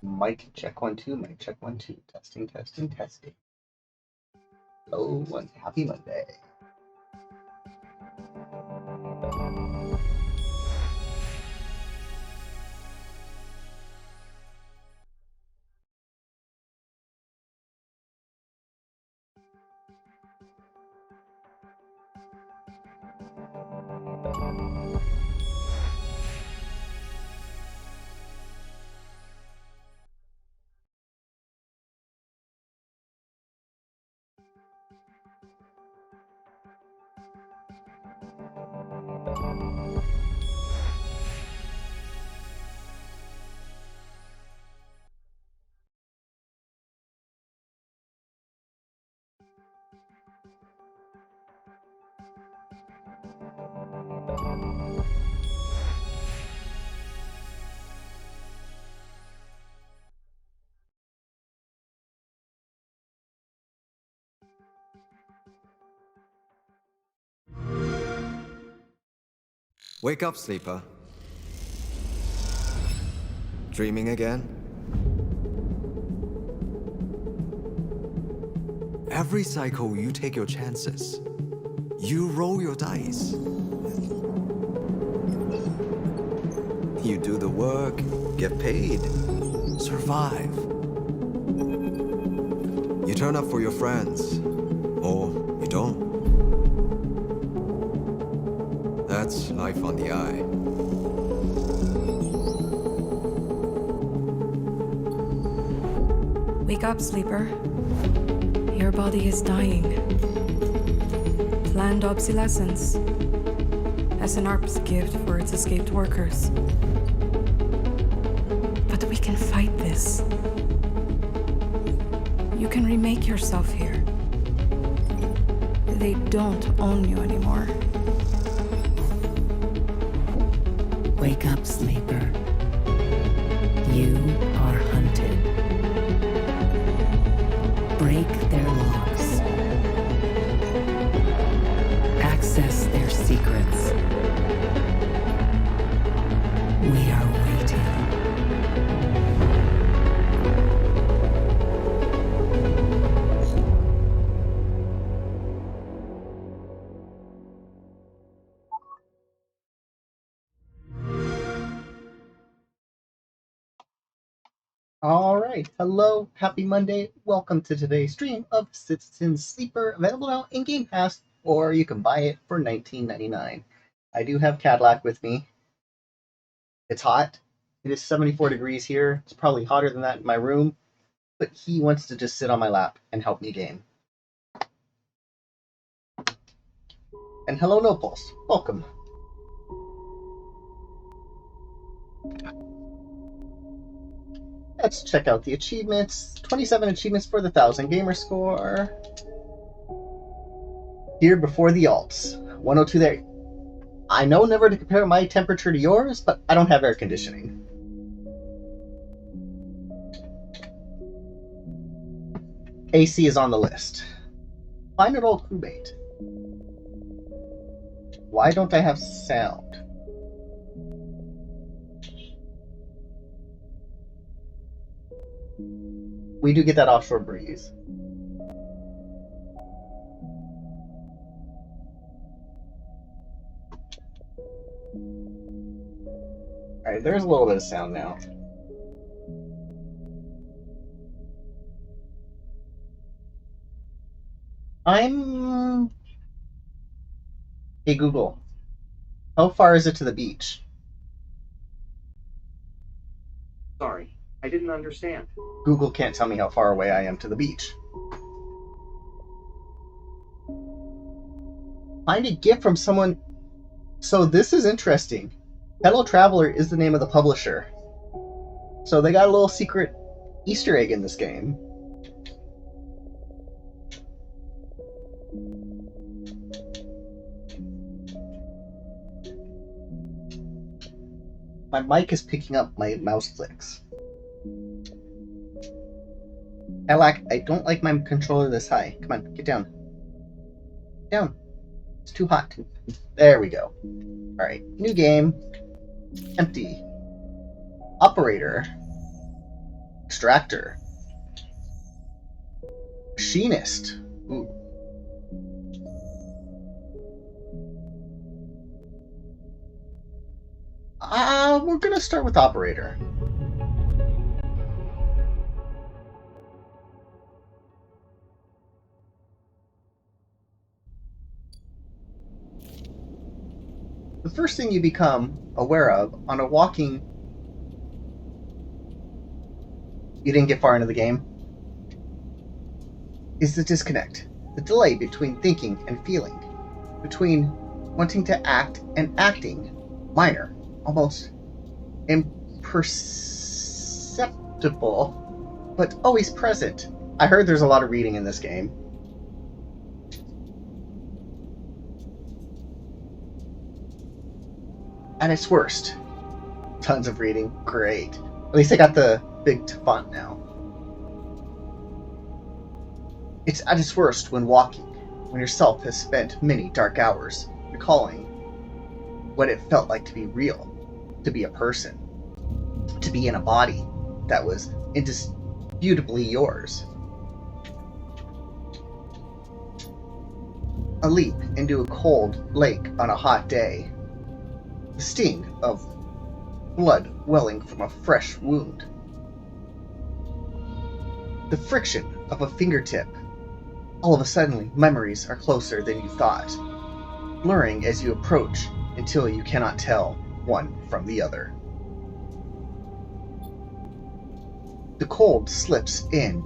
Mic check 1 2, mic check 1 2, testing, testing, testing. Hello, one happy Monday. Wake up, sleeper. Dreaming again? Every cycle, you take your chances. You roll your dice. You do the work, get paid, survive. You turn up for your friends, or you don't. That's life on the eye. Wake up, sleeper. Your body is dying. Planned obsolescence. SNRP's gift for its escaped workers. But we can fight this. You can remake yourself here. They don't own you anymore. Wake up, sleeper. You are hunted. Break their locks. Access their secrets. We are waiting. All right, hello, happy Monday. Welcome to today's stream of Citizen Sleeper, available now in Game Pass, or you can buy it for $19.99. I do have Cadillac with me. It's hot. It is 74 degrees here. It's probably hotter than that in my room, but he wants to just sit on my lap and help me game. And hello, No Pulse. Welcome. Let's check out the achievements. 27 achievements for the 1000 gamer score. Here before the alts. 102 there. I know never to compare my temperature to yours, but I don't have air conditioning. AC is on the list. Find an old crewmate. Why don't I have sound? We do get that offshore breeze. Alright, there's a little bit of sound now. Hey Google, how far is it to the beach? Sorry, I didn't understand. Google can't tell me how far away I am to the beach. Find a gift from someone. So this is interesting. Hello Traveler is the name of the publisher. So they got a little secret Easter egg in this game. My mic is picking up my mouse clicks. I don't like my controller this high. Come on, get down. Down. It's too hot. There we go. Alright, new game. Empty. Operator. Extractor. Machinist. Ooh. We're gonna start with operator. The first thing you become aware of on a walking... You didn't get far into the game? Is the disconnect. The delay between thinking and feeling. Between wanting to act and acting. Minor. Almost imperceptible, but always present. I heard there's a lot of reading in this game. At its worst, tons of reading. Great. At least I got the big font now. It's at its worst when walking, when yourself has spent many dark hours recalling what it felt like to be real, to be a person, to be in a body that was indisputably yours. A leap into a cold lake on a hot day. The sting of blood welling from a fresh wound. The friction of a fingertip. All of a sudden, memories are closer than you thought, blurring as you approach until you cannot tell one from the other. The cold slips in,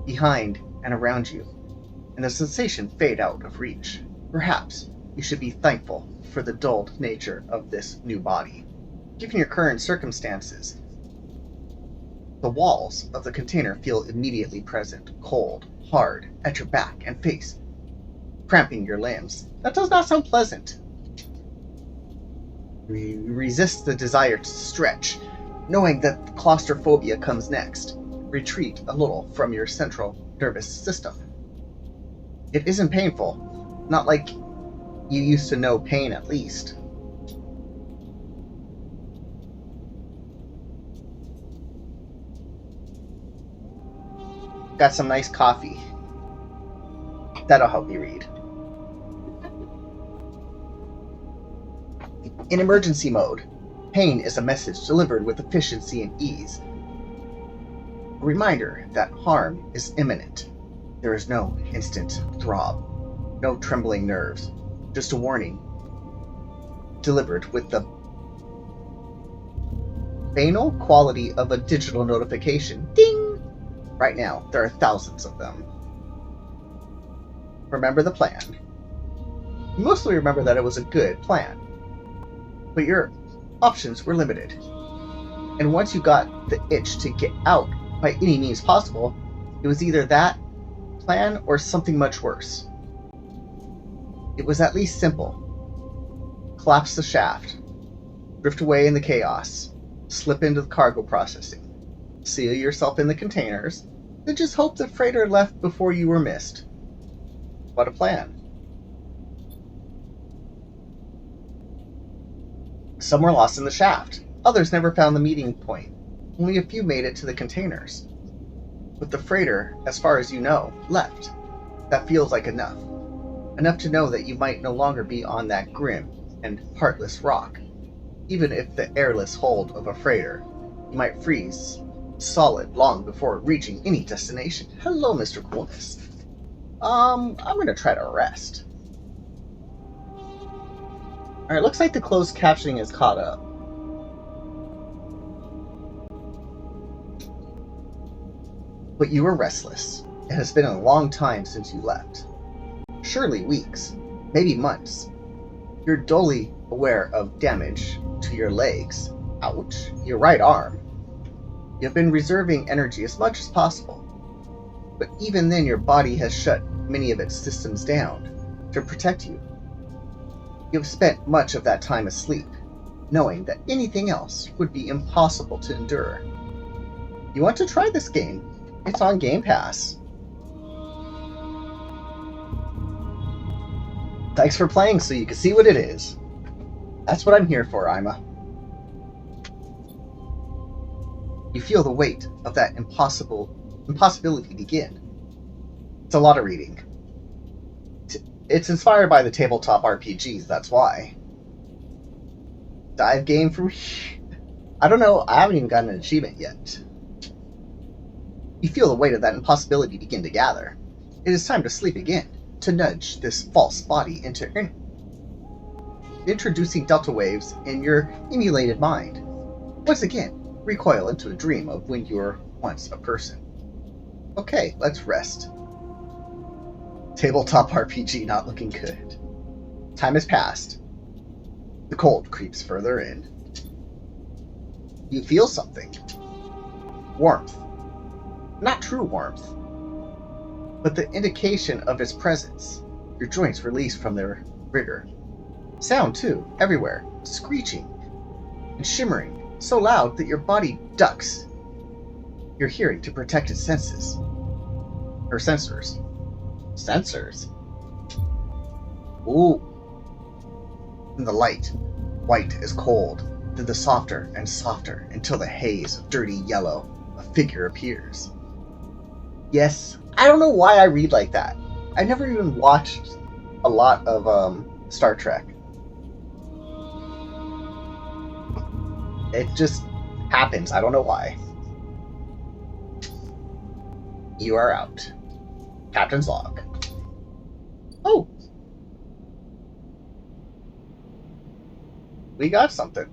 behind, and around you, and the sensation fade out of reach. Perhaps you should be thankful for the dulled nature of this new body. Given your current circumstances, the walls of the container feel immediately present, cold, hard, at your back and face, cramping your limbs. That does not sound pleasant. You resist the desire to stretch, knowing that claustrophobia comes next. Retreat a little from your central nervous system. It isn't painful, not like you used to know pain at least. Got some nice coffee. That'll help you read. In emergency mode, pain is a message delivered with efficiency and ease. A reminder that harm is imminent. There is no instant throb, no trembling nerves, just a warning, delivered with the banal quality of a digital notification. Ding! Right now, there are thousands of them. Remember the plan. You mostly remember that it was a good plan, but your options were limited. And once you got the itch to get out by any means possible, it was either that plan or something much worse. It was at least simple. Collapse the shaft, drift away in the chaos, slip into the cargo processing, seal yourself in the containers, then just hope the freighter left before you were missed. What a plan. Some were lost in the shaft. Others never found the meeting point. Only a few made it to the containers. With the freighter, as far as you know, left. That feels like enough. Enough to know that you might no longer be on that grim and heartless rock. Even if the airless hold of a freighter, you might freeze solid long before reaching any destination. Hello, Mr. Coolness. I'm gonna try to rest. Alright, looks like the closed captioning is caught up. But you were restless. It has been a long time since you left. Surely weeks. maybe months. You're dully aware of damage to your legs, ouch, your right arm. You've been reserving energy as much as possible, but even then your body has shut many of its systems down to protect you. You've spent much of that time asleep, knowing that anything else would be impossible to endure. You want to try this game? It's on Game Pass. Thanks for playing so you can see what it is. That's what I'm here for, Ima. You feel the weight of that impossibility begin. It's a lot of reading. It's inspired by the tabletop RPGs, that's why. Dive game from... I don't know, I haven't even gotten an achievement yet. You feel the weight of that impossibility begin to gather. It is time to sleep again, to nudge this false body into introducing delta waves in your emulated mind. Once again, recoil into a dream of when you were once a person. Okay, let's rest. Tabletop RPG not looking good. Time has passed. The cold creeps further in. You feel something. Warmth. Not true warmth, but the indication of its presence. Your joints release from their rigor. Sound, too, everywhere, screeching and shimmering, so loud that your body ducks. Your hearing to protect its senses. Or sensors. Sensors? Ooh. In the light, white is cold, then the softer and softer until the haze of dirty yellow, a figure appears. Yes, I don't know why I read like that. I never even watched a lot of Star Trek. It just happens. I don't know why. You are out. Captain's log. Oh. We got something.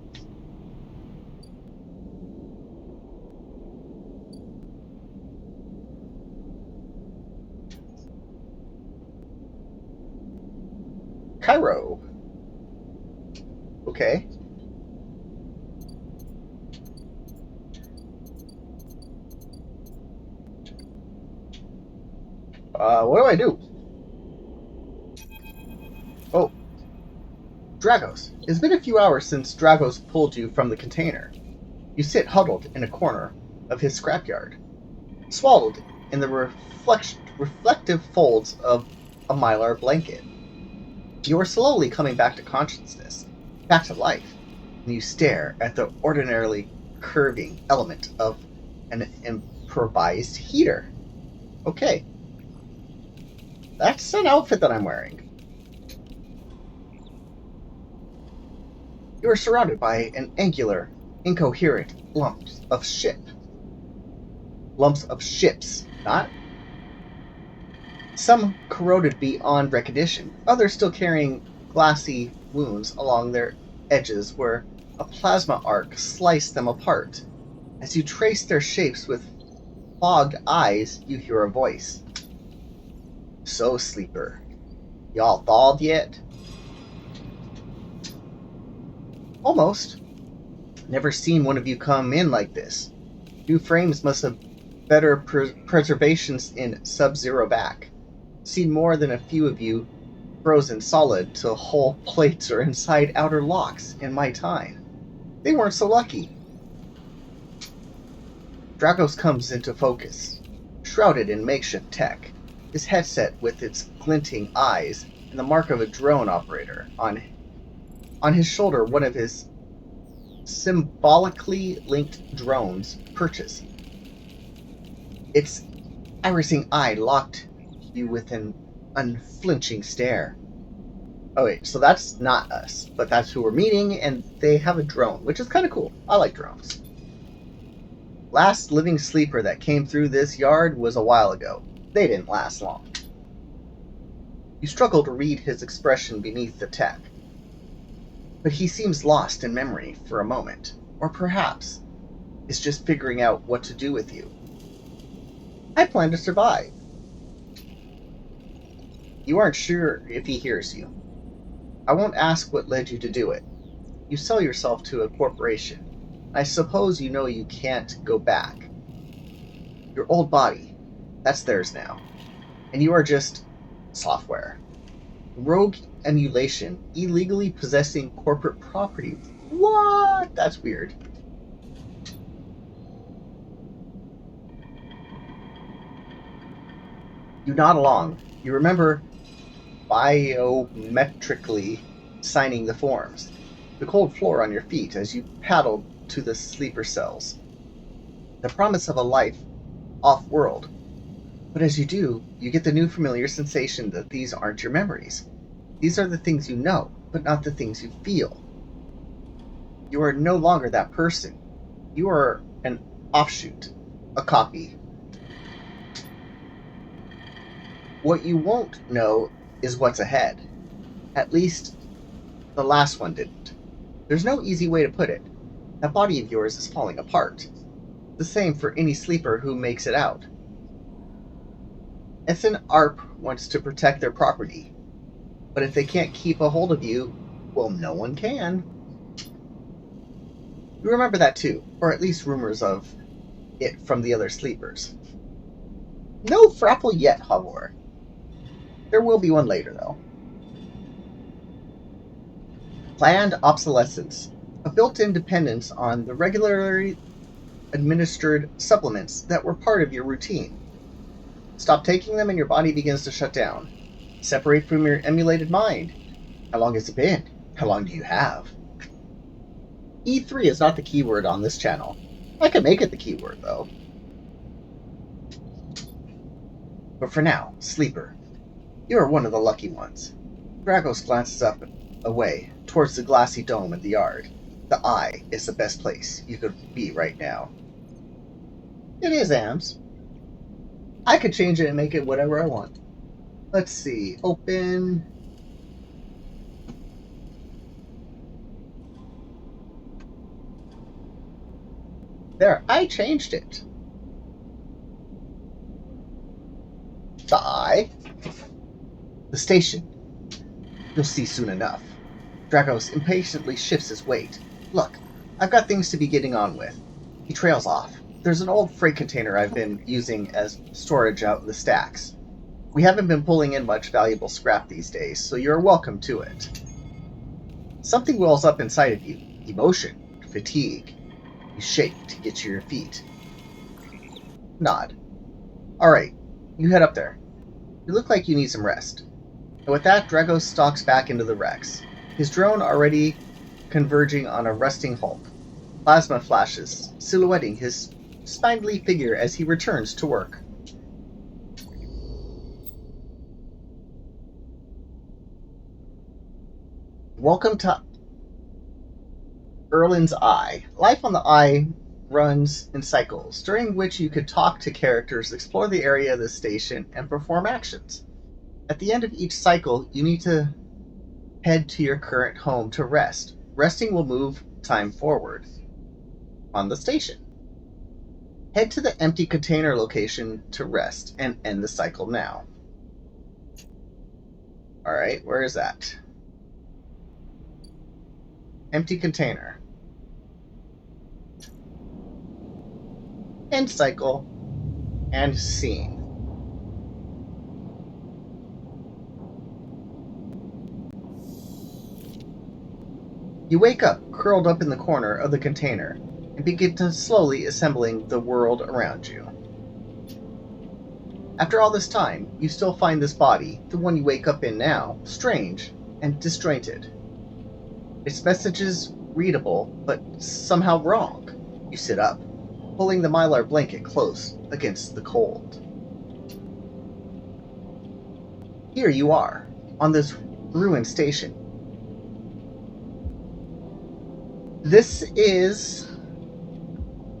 Cairo. Okay. What do I do? Oh. Dragos. It's been a few hours since Dragos pulled you from the container. You sit huddled in a corner of his scrapyard, swallowed in the reflective folds of a mylar blanket. You are slowly coming back to consciousness, back to life, and you stare at the ordinarily curving element of an improvised heater. Okay. That's an outfit that I'm wearing. You are surrounded by an angular, incoherent lumps of ships, not? Some corroded beyond recognition, others still carrying glassy wounds along their edges where a plasma arc sliced them apart. As you trace their shapes with fogged eyes, you hear a voice. So, Sleeper, y'all thawed yet? Almost. Never seen one of you come in like this. New frames must have better preservations in Sub-Zero back. Seen more than a few of you frozen solid to whole plates or inside outer locks in my time. They weren't so lucky. Dragos comes into focus, shrouded in makeshift tech, his headset with its glinting eyes and the mark of a drone operator. On his shoulder, one of his symbolically linked drones perches. Its irising eye locked you with an unflinching stare. Oh wait, so that's not us, but that's who we're meeting, and they have a drone, which is kind of cool. I like drones. Last living sleeper that came through this yard was a while ago. They didn't last long. You struggle to read his expression beneath the tech, but he seems lost in memory for a moment, or perhaps is just figuring out what to do with you. I plan to survive. You aren't sure if he hears you. I won't ask what led you to do it. You sell yourself to a corporation. I suppose you know you can't go back. Your old body, that's theirs now. And you are just software. Rogue emulation, illegally possessing corporate property. What? That's weird. You nod along. You remember biometrically signing the forms. The cold floor on your feet as you paddled to the sleeper cells. The promise of a life off-world. But as you do, you get the new familiar sensation that these aren't your memories. These are the things you know, but not the things you feel. You are no longer that person. You are an offshoot, a copy. What you won't know is what's ahead. At least, the last one didn't. There's no easy way to put it. That body of yours is falling apart. The same for any sleeper who makes it out. Ethan Arp wants to protect their property. But if they can't keep a hold of you, well, no one can. You remember that too, or at least rumors of it from the other sleepers. No Frapple yet, Havor. There will be one later, though. Planned obsolescence. A built-in dependence on the regularly administered supplements that were part of your routine. Stop taking them and your body begins to shut down. Separate from your emulated mind. How long has it been? How long do you have? E3 is not the keyword on this channel. I can make it the keyword, though. But for now, sleeper. You are one of the lucky ones. Dragos glances up and away, towards the glassy dome in the yard. The eye is the best place you could be right now. It is, Ams. I could change it and make it whatever I want. Let's see. Open. There, I changed it. The eye. The station. You'll see soon enough. Dragos impatiently shifts his weight. Look, I've got things to be getting on with. He trails off. There's an old freight container I've been using as storage out in the stacks. We haven't been pulling in much valuable scrap these days, so you're welcome to it. Something wells up inside of you. Emotion. Fatigue. You shake to get to your feet. Nod. Alright, you head up there. You look like you need some rest. And with that, Dragos stalks back into the Rex, his drone already converging on a resting Hulk. Plasma flashes, silhouetting his spindly figure as he returns to work. Welcome to Erlin's Eye. Life on the Eye runs in cycles, during which you could talk to characters, explore the area of the station, and perform actions. At the end of each cycle, you need to head to your current home to rest. Resting will move time forward on the station. Head to the empty container location to rest and end the cycle now. Alright, where is that? Empty container. End cycle. And scene. You wake up, curled up in the corner of the container, and begin to slowly assembling the world around you. After all this time, you still find this body, the one you wake up in now, strange and disjointed. Its messages readable, but somehow wrong. You sit up, pulling the mylar blanket close against the cold. Here you are, on this ruined station. This is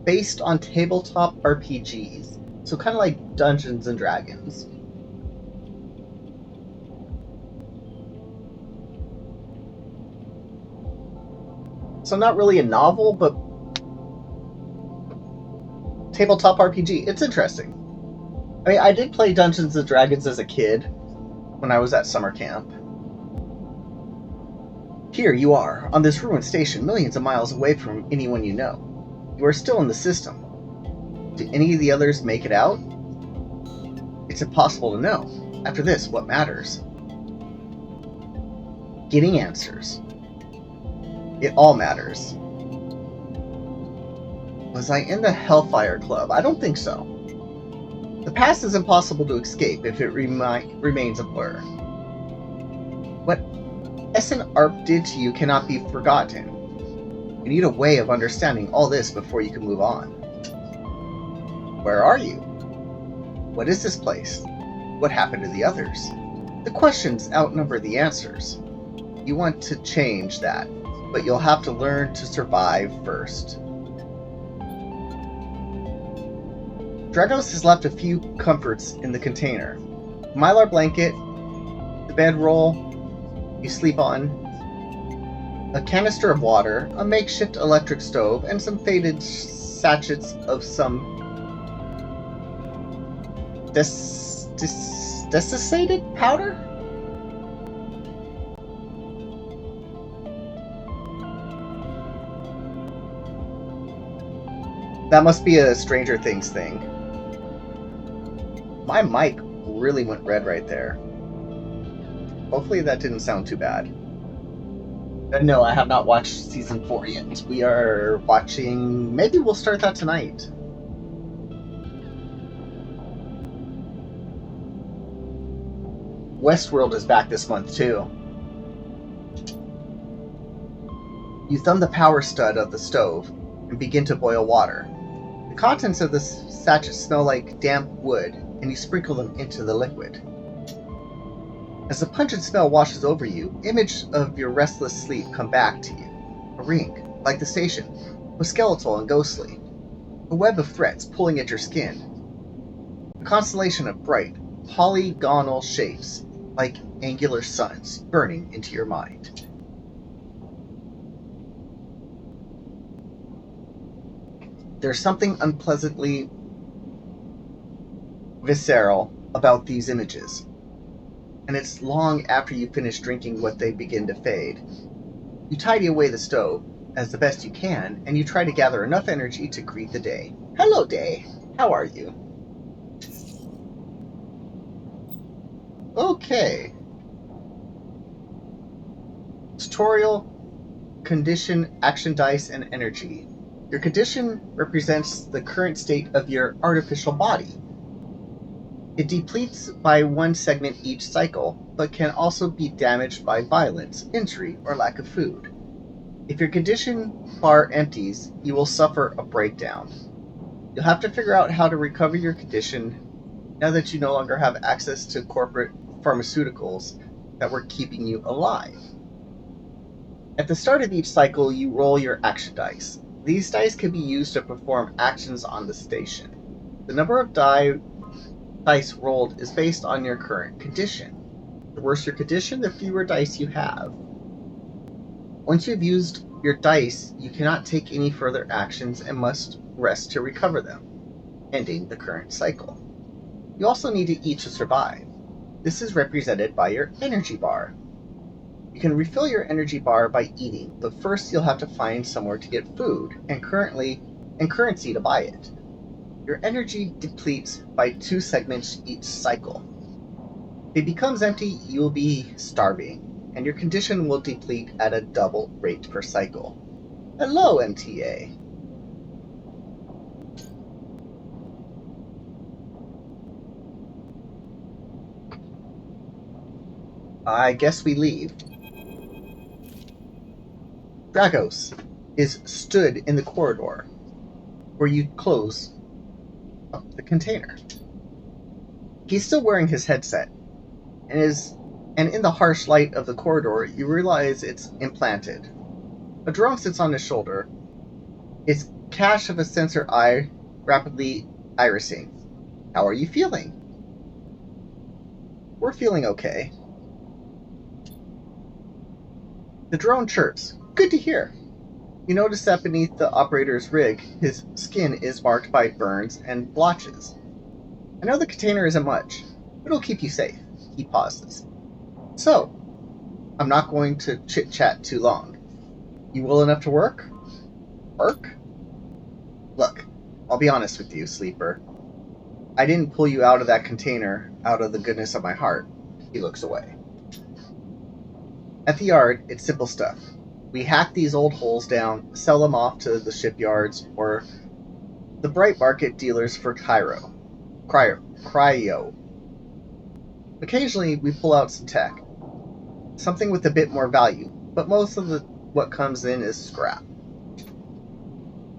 based on tabletop RPGs, so kind of like Dungeons and Dragons. So not really a novel, but tabletop RPG. It's interesting. I mean, I did play Dungeons and Dragons as a kid when I was at summer camp. Here you are, on this ruined station, millions of miles away from anyone you know. You are still in the system. Do any of the others make it out? It's impossible to know. After this, what matters? Getting answers. It all matters. Was I in the Hellfire Club? I don't think so. The past is impossible to escape if it remains a blur. What SNARP did to you cannot be forgotten. You need a way of understanding all this before you can move on. Where are you? What is this place? What happened to the others? The questions outnumber the answers. You want to change that, but you'll have to learn to survive first. Dragos has left a few comforts in the container. A mylar blanket, the bedroll you sleep on, a canister of water, a makeshift electric stove, and some faded sachets of some desiccated powder? That must be a Stranger Things thing. My mic really went red right there. Hopefully that didn't sound too bad. No, I have not watched season 4 yet. We are watching... Maybe we'll start that tonight. Westworld is back this month too. You thumb the power stud of the stove and begin to boil water. The contents of the sachet smell like damp wood, and you sprinkle them into the liquid. As the pungent smell washes over you, images of your restless sleep come back to you. A ring, like the station, was skeletal and ghostly. A web of threads pulling at your skin. A constellation of bright, polygonal shapes, like angular suns, burning into your mind. There's something unpleasantly visceral about these images, and it's long after you finish drinking what they begin to fade. You tidy away the stove as the best you can, and you try to gather enough energy to greet the day. Hello, day. How are you? Okay. Tutorial, condition, action dice, and energy. Your condition represents the current state of your artificial body. It depletes by one segment each cycle, but can also be damaged by violence, injury, or lack of food. If your condition bar empties, you will suffer a breakdown. You'll have to figure out how to recover your condition now that you no longer have access to corporate pharmaceuticals that were keeping you alive. At the start of each cycle, you roll your action dice. These dice can be used to perform actions on the station. The number of dice rolled is based on your current condition. The worse your condition, the fewer dice you have. Once you've used your dice, you cannot take any further actions and must rest to recover them, ending the current cycle. You also need to eat to survive. This is represented by your energy bar. You can refill your energy bar by eating, but first you'll have to find somewhere to get food and currency to buy it. Your energy depletes by 2 segments each cycle. If it becomes empty, you will be starving, and your condition will deplete at a double rate per cycle. Hello, MTA. I guess we leave. Dragos is stood in the corridor where you close up the container. He's still wearing his headset, and in the harsh light of the corridor, you realize it's implanted. A drone sits on his shoulder, its cache of a sensor eye rapidly irising. How are you feeling? We're feeling okay. The drone chirps. Good to hear. You notice that beneath the operator's rig, his skin is marked by burns and blotches. I know the container isn't much, but it'll keep you safe. He pauses. So, I'm not going to chit-chat too long. You well enough to work? Work? Look, I'll be honest with you, Sleeper. I didn't pull you out of that container out of the goodness of my heart. He looks away. At the yard, it's simple stuff. We hack these old holes down, sell them off to the shipyards or the bright market dealers for cryo. Occasionally, we pull out some tech. Something with a bit more value, but most of what comes in is scrap.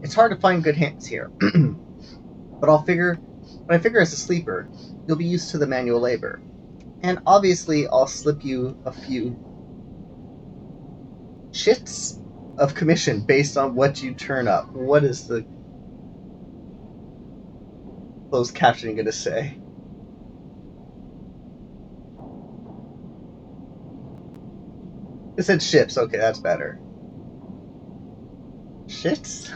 It's hard to find good hands here, but I figure as a sleeper, you'll be used to the manual labor. And obviously, I'll slip you a few shits of commission based on what you turn up. What is the closed captioning going to say? It said ships. Okay, that's better. Shits?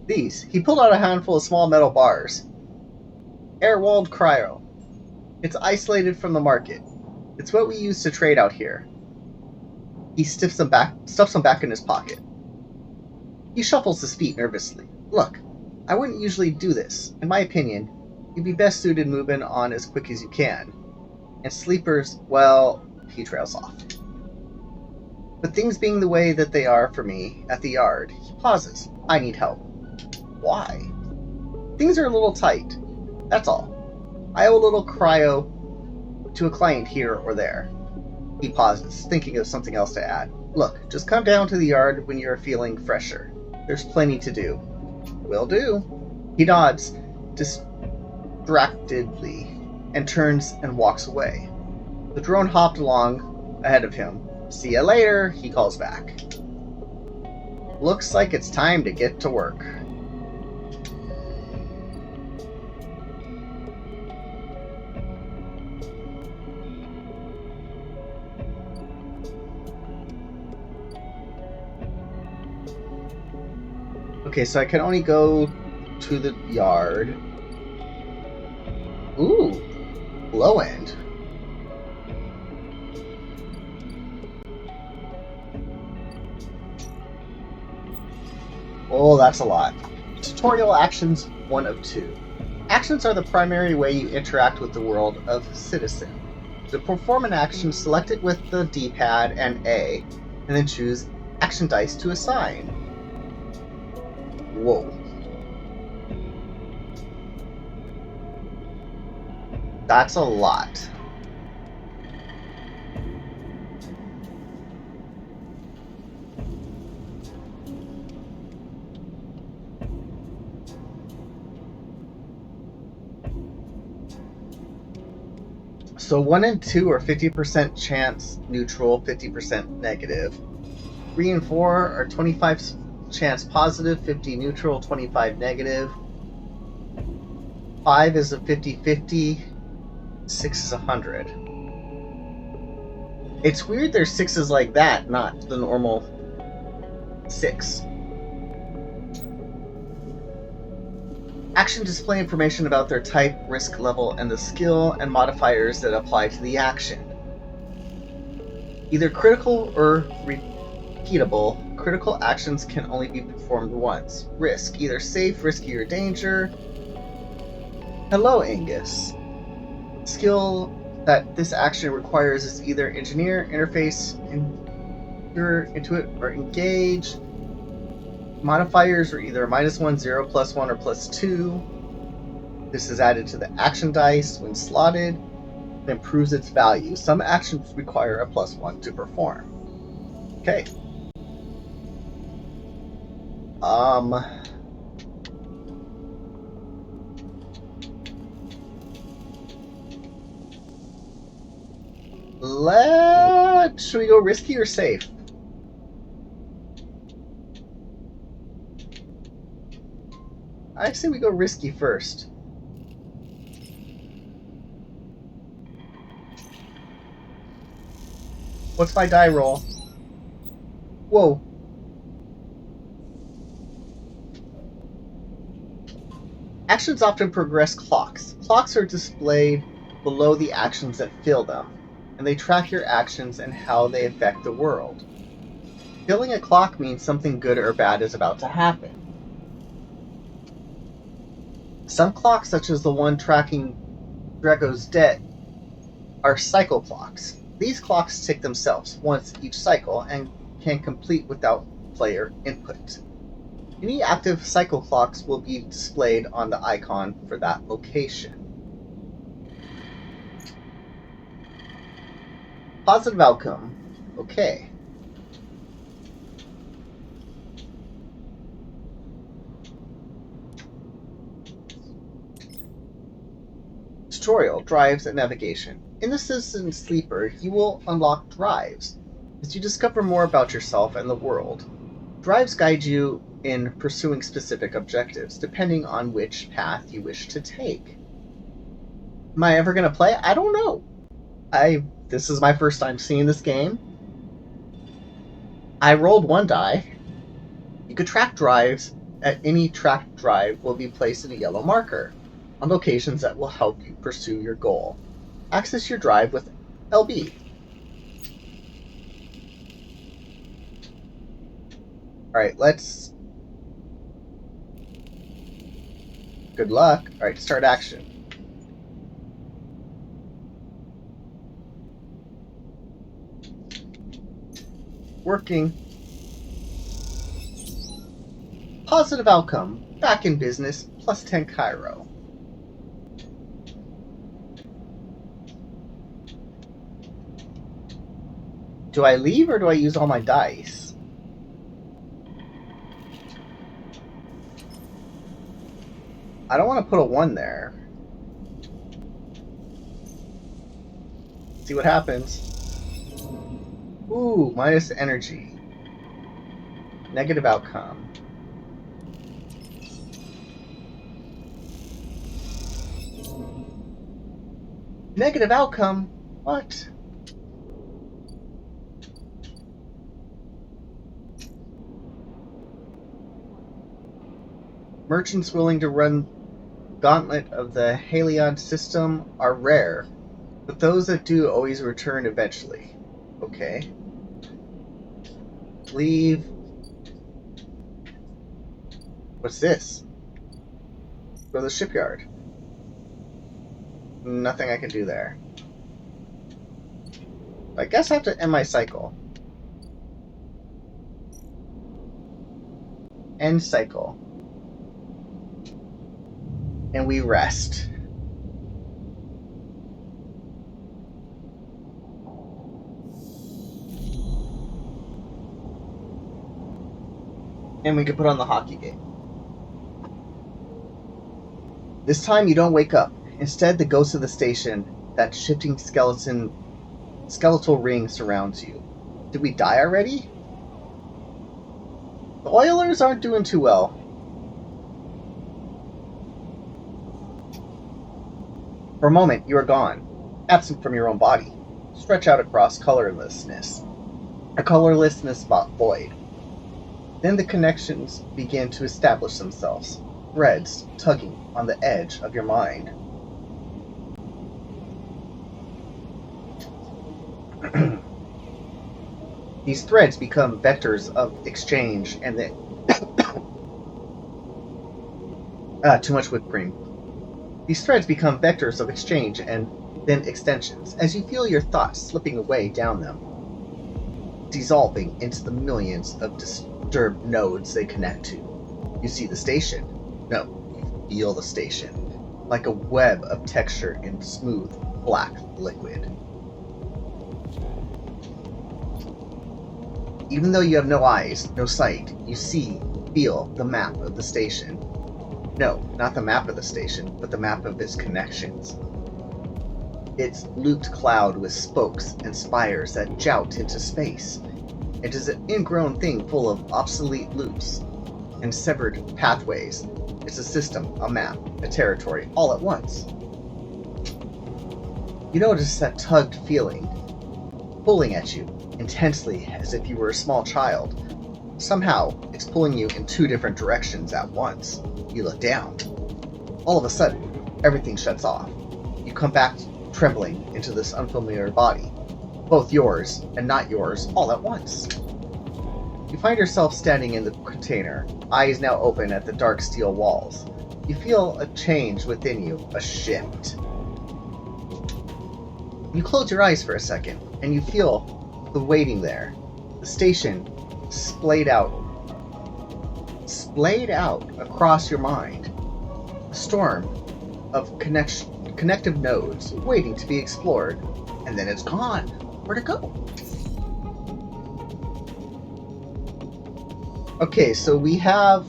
These. He pulled out a handful of small metal bars. Air-walled cryo. It's isolated from the market. It's what we use to trade out here. He stuffs them back in his pocket. He shuffles his feet nervously. Look, I wouldn't usually do this. In my opinion, you'd be best suited moving on as quick as you can. And Sleeper's, well, he trails off. But things being the way that they are for me at the yard, he pauses. I need help. Why? Things are a little tight. That's all. I owe a little cryo to a client here or there. He pauses, thinking of something else to add. Look, just come down to the yard when you're feeling fresher. There's plenty to do. Will do. He nods distractedly and turns and walks away. The drone hopped along ahead of him. See ya later, he calls back. Looks like it's time to get to work. Okay, so I can only go to the yard. Ooh, low end. Oh, that's a lot. Tutorial actions 1 of 2. Actions are the primary way you interact with the world of Citizen. To perform an action, select it with the D-pad and A, and then choose action dice to assign. Whoa. That's a lot. So 1 and 2 are 50% chance neutral, 50% negative. 3 and 4 are 25 chance positive, 50 neutral, 25 negative. 5 is a 50-50. 6 is 100. It's weird there's 6s like that, not the normal 6. Action display information about their type, risk level, and the skill and modifiers that apply to the action. Either critical or repeatable, critical actions can only be performed once. Risk, either safe, risky, or danger. Hello, Angus. Skill that this action requires is either engineer, interface, intuit, or engage. Modifiers are either -1, 0, +1, or +2. This is added to the action dice when slotted and improves its value. Some actions require a +1 to perform. Okay. Should we go risky or safe? I say we go risky first. What's my die roll? Whoa. Actions often progress clocks. Clocks are displayed below the actions that fill them. and they track your actions and how they affect the world. Killing a clock means something good or bad is about to happen. Some clocks, such as the one tracking Drago's debt, are cycle clocks. These clocks tick themselves once each cycle and can complete without player input. Any active cycle clocks will be displayed on the icon for that location. Positive outcome. Okay. Tutorial, drives and navigation. In the Citizen Sleeper, you will unlock drives as you discover more about yourself and the world. Drives guide you in pursuing specific objectives, depending on which path you wish to take. Am I ever going to play? I don't know. This is my first time seeing this game. I rolled one die. You could track drives. At any tracked drive will be placed in a yellow marker on locations that will help you pursue your goal. Access your drive with LB. Alright, let's... Good luck. Alright, start action. Working. Positive outcome. Back in business. Plus 10 Cairo. Do I leave or do I use all my dice? I don't want to put a 1 there. See what happens. Ooh, minus energy. Negative outcome. Negative outcome? What? Merchants willing to run gauntlet of the Halion system are rare, but those that do always return eventually. Okay. Leave. What's this? Go to the shipyard. Nothing I can do there. I guess I have to end my cycle. End cycle. And we rest. And we can put on the hockey game. This time you don't wake up. Instead, the ghost of the station, that shifting skeletal ring surrounds you. Did we die already? The Oilers aren't doing too well. For a moment, you are gone, absent from your own body. Stretch out across colorlessness. A colorlessness void. Then the connections begin to establish themselves, threads tugging on the edge of your mind. These threads become vectors of exchange and then... too much whipped cream. These threads become vectors of exchange and then extensions, as you feel your thoughts slipping away down them, dissolving into the millions of disturbed nodes they connect to. You see the station. No, you feel the station, like a web of texture in smooth, black liquid. Even though you have no eyes, no sight, you see, feel the map of the station. No, not the map of the station, but the map of its connections. Its looped cloud with spokes and spires that jout into space. It is an ingrown thing full of obsolete loops and severed pathways. It's a system, a map, a territory, all at once. You notice that tugged feeling, pulling at you, intensely as if you were a small child. Somehow, it's pulling you in two different directions at once. You look down. All of a sudden, everything shuts off. You come back trembling into this unfamiliar body. both yours and not yours, all at once. You find yourself standing in the container, eyes now open at the dark steel walls. You feel a change within you, a shift. You close your eyes for a second, and you feel the waiting there. The station splayed out across your mind. A storm of connective nodes waiting to be explored, and then it's gone. Where'd it go? Okay, so we have...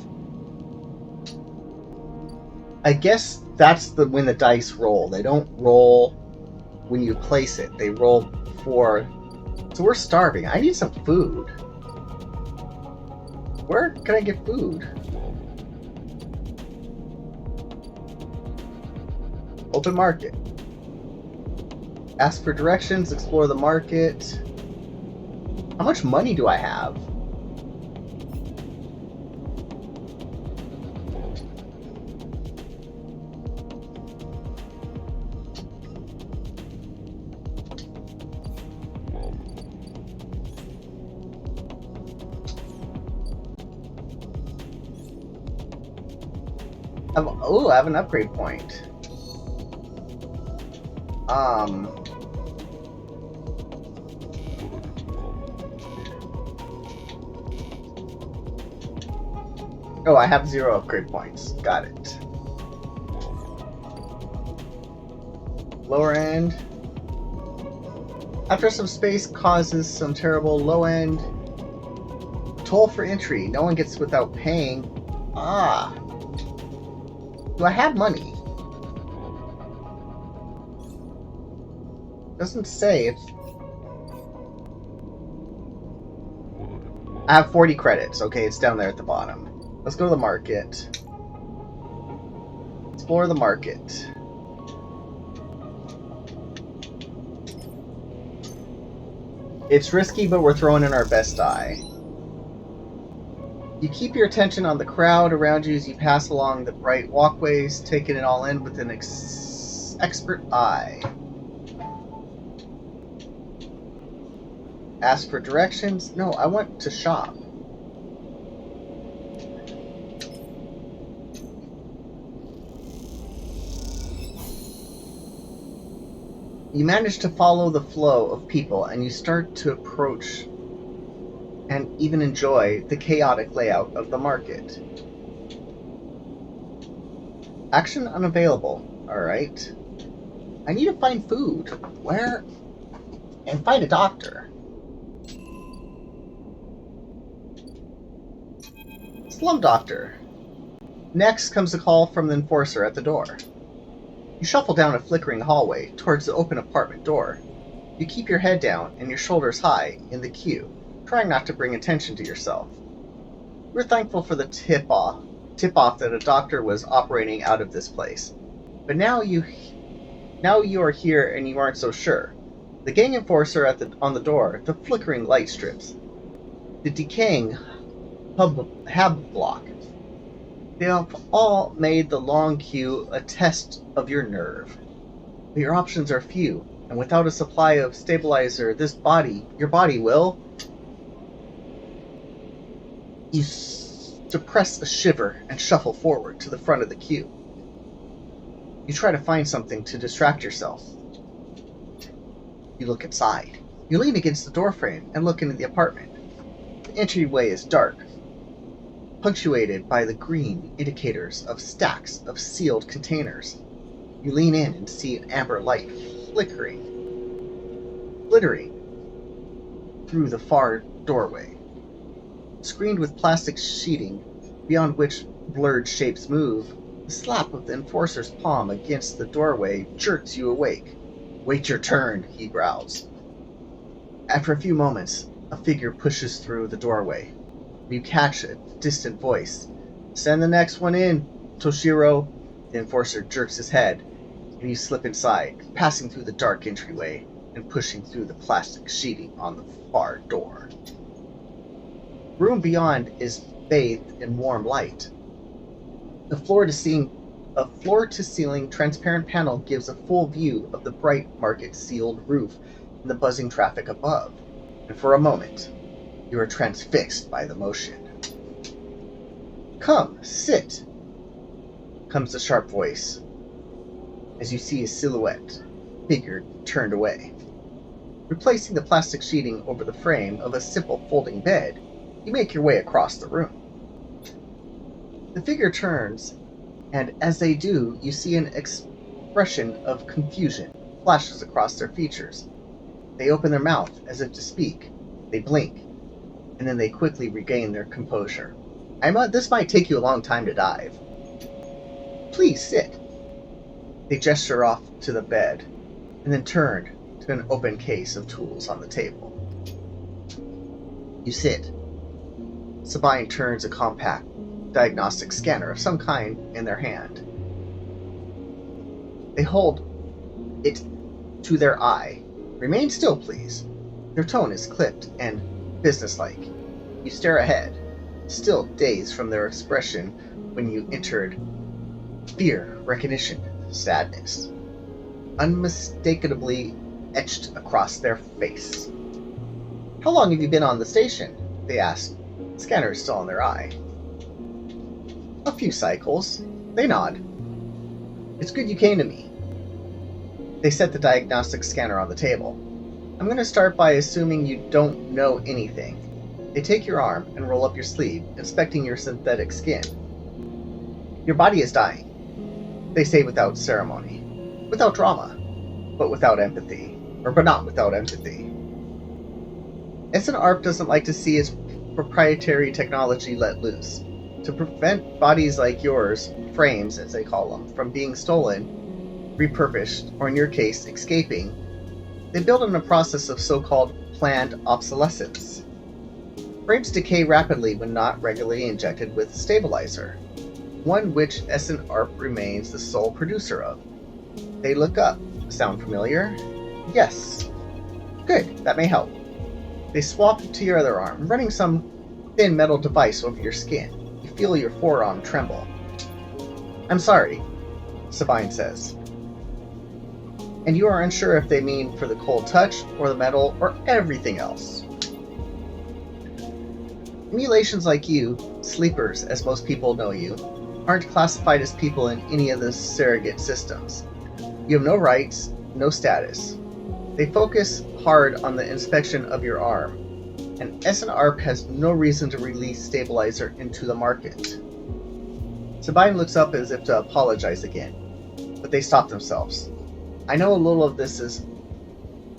I guess that's when the dice roll. They don't roll when you place it. They roll for... So we're starving. I need some food. Where can I get food? Open market. Ask for directions, explore the market. How much money do I have? Oh, I have an upgrade point. Oh, I have 0 upgrade points. Got it. Lower end. After some space causes some terrible low end. Toll for entry. No one gets without paying. Ah. Do I have money? Doesn't say if... I have 40 credits. Okay, it's down there at the bottom. Let's go to the market. Explore the market. It's risky, but we're throwing in our best die. You keep your attention on the crowd around you as you pass along the bright walkways, taking it all in with an expert eye. Ask for directions? No, I want to shop. You manage to follow the flow of people, and you start to approach and even enjoy the chaotic layout of the market. Action unavailable. Alright. I need to find food. Where? And find a doctor. Slum doctor. Next comes a call from the enforcer at the door. You shuffle down a flickering hallway towards the open apartment door. You keep your head down and your shoulders high in the queue, trying not to bring attention to yourself. We're thankful for the tip-off that a doctor was operating out of this place. But now you are here and you aren't so sure. The gang enforcer on the door, the flickering light strips, the decaying hab block. They have all made the long queue a test of your nerve. But your options are few, and without a supply of stabilizer, your body will... You suppress a shiver and shuffle forward to the front of the queue. You try to find something to distract yourself. You look inside. You lean against the doorframe and look into the apartment. The entryway is dark, punctuated by the green indicators of stacks of sealed containers. You lean in and see an amber light glittering through the far doorway. Screened with plastic sheeting, beyond which blurred shapes move, the slap of the enforcer's palm against the doorway jerks you awake. "Wait your turn," he growls. After a few moments, a figure pushes through the doorway. You catch a distant voice. "Send the next one in, Toshiro." The enforcer jerks his head, and you slip inside, passing through the dark entryway and pushing through the plastic sheeting on the far door. The room beyond is bathed in warm light. A floor-to-ceiling transparent panel gives a full view of the bright market sealed roof and the buzzing traffic above, and for a moment, you are transfixed by the motion. "Come, sit," comes the sharp voice, as you see a silhouette figure turned away. Replacing the plastic sheeting over the frame of a simple folding bed, you make your way across the room. The figure turns, and as they do, you see an expression of confusion flashes across their features. They open their mouth as if to speak, they blink, and then they quickly regain their composure. This might take you a long time to dive. "Please sit." They gesture off to the bed, and then turn to an open case of tools on the table. You sit. Sabine turns a compact diagnostic scanner of some kind in their hand. They hold it to their eye. "Remain still, please." Their tone is clipped and businesslike. You stare ahead, still dazed from their expression when you entered. Fear, recognition, sadness, unmistakably etched across their face. "How long have you been on the station?" they ask. The scanner is still on their eye. "A few cycles." They nod. "It's good you came to me." They set the diagnostic scanner on the table. "I'm going to start by assuming you don't know anything." They take your arm and roll up your sleeve, inspecting your synthetic skin. "Your body is dying," they say without ceremony, without drama, but without empathy, but not without empathy. SNARP doesn't like to see its proprietary technology let loose. To prevent bodies like yours, frames as they call them, from being stolen, repurposed, or in your case, escaping, they build in a process of so-called planned obsolescence. Frames decay rapidly when not regularly injected with a stabilizer, one which SNARP remains the sole producer of. They look up. Sound familiar? Yes. Good, that may help. They swap to your other arm, running some thin metal device over your skin. You feel your forearm tremble. "I'm sorry," Sabine says. And you are unsure if they mean for the cold touch, or the metal, or everything else. Emulations like you, sleepers as most people know you, aren't classified as people in any of the surrogate systems. You have no rights, no status. They focus hard on the inspection of your arm, and SNARP has no reason to release stabilizer into the market. Sabine looks up as if to apologize again, but they stop themselves. "I know a little of this is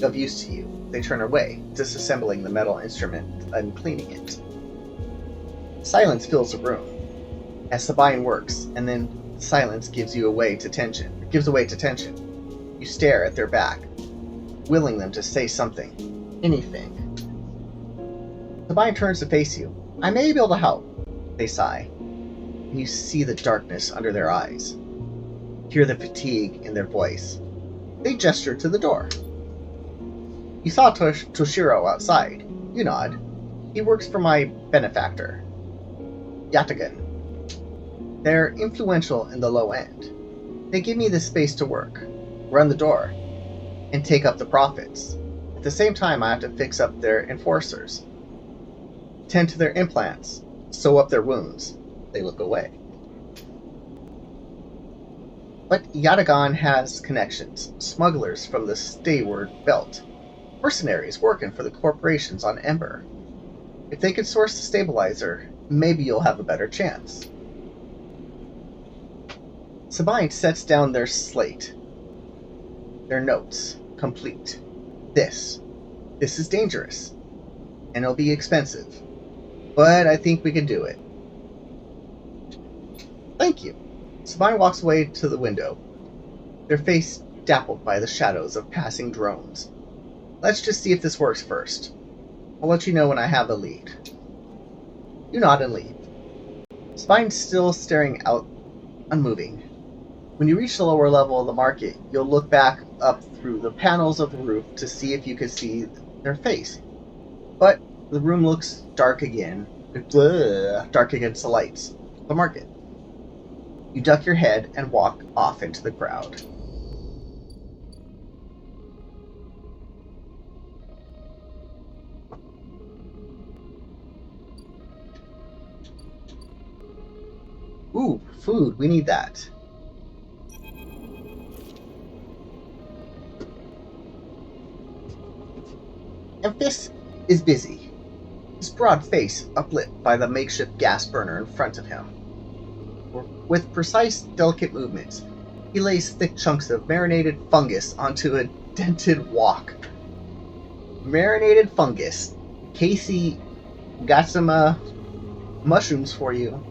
of use to you." They turn away, disassembling the metal instrument and cleaning it. Silence fills the room as Sabine works, and then silence gives way to tension. You stare at their back, willing them to say something, anything. Sabine turns to face you. "I may be able to help," they sigh, and you see the darkness under their eyes. Hear the fatigue in their voice. They gesture to the door. "You saw Toshiro outside." You nod. "He works for my benefactor, Yatagan. They're influential in the low end. They give me the space to work, run the door, and take up the profits. At the same time, I have to fix up their enforcers, tend to their implants, sew up their wounds." They look away. "But Yatagan has connections, smugglers from the Stayward Belt, mercenaries working for the corporations on Ember. If they could source the stabilizer, maybe you'll have a better chance." Sabine sets down their slate. Their notes, complete. This is dangerous, and it'll be expensive, but I think we can do it." "Thank you." Sabine walks away to the window, their face dappled by the shadows of passing drones. "Let's just see if this works first. I'll let you know when I have a lead." You nod and leave. Sabine's still staring out, unmoving. When you reach the lower level of the market, you'll look back up through the panels of the roof to see if you could see their face. But the room looks dark again, dark against the lights of the market. You duck your head and walk off into the crowd. food. We need that. Amphis is busy, his broad face uplit by the makeshift gas burner in front of him. With precise, delicate movements, he lays thick chunks of marinated fungus onto a dented wok. Marinated fungus. Casey got some mushrooms for you.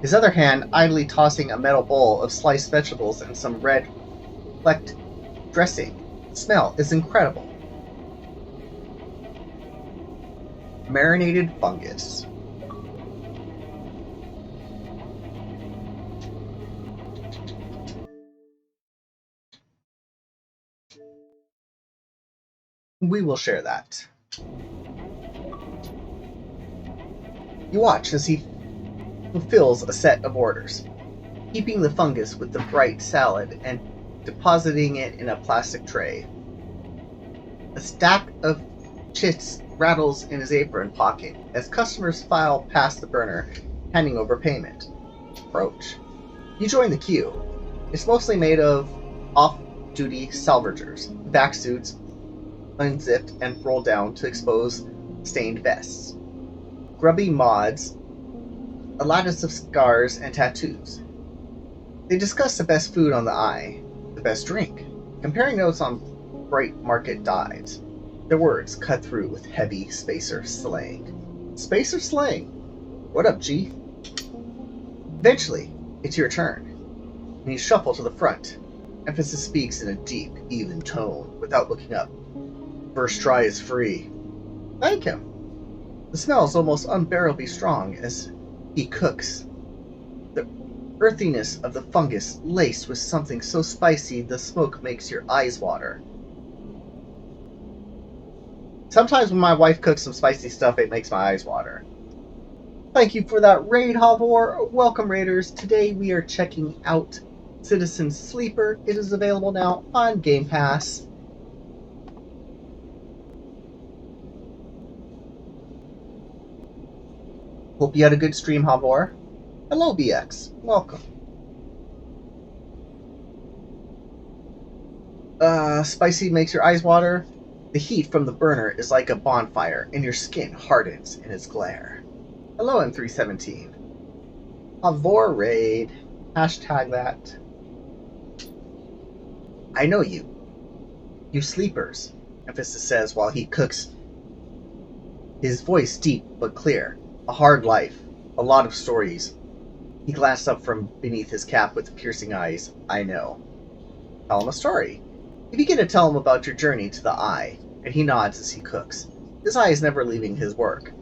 His other hand idly tossing a metal bowl of sliced vegetables and some red flecked dressing. The smell is incredible. Marinated fungus. We will share that. You watch as he fulfills a set of orders, heaping the fungus with the bright salad and depositing it in a plastic tray. A stack of chits rattles in his apron pocket as customers file past the burner, handing over payment. Approach. You join the queue. It's mostly made of off-duty salvagers, back suits unzipped and rolled down to expose stained vests. Grubby mods, a lattice of scars and tattoos. They discuss the best food on the eye, the best drink, comparing notes on bright market dives. Their words cut through with heavy spacer slang. Spacer slang? What up, G? Eventually, it's your turn, and you shuffle to the front. Emphasis speaks in a deep, even tone, without looking up. First try is free. Thank him. The smell is almost unbearably strong as he cooks. The earthiness of the fungus laced with something so spicy the smoke makes your eyes water. Sometimes when my wife cooks some spicy stuff, it makes my eyes water. Thank you for that raid, Havor. Welcome, Raiders. Today we are checking out Citizen Sleeper. It is available now on Game Pass. Hope you had a good stream, Havor. Hello, BX. Welcome. Spicy makes your eyes water. The heat from the burner is like a bonfire, and your skin hardens in its glare. Hello, M317. Havor raid. Hashtag that. I know you. You sleepers, Emphasis says while he cooks. His voice deep but clear. A hard life. A lot of stories. He glanced up from beneath his cap with piercing eyes. I know. Tell him a story. You begin to tell him about your journey to the Eye, and he nods as he cooks. His eye is never leaving his work.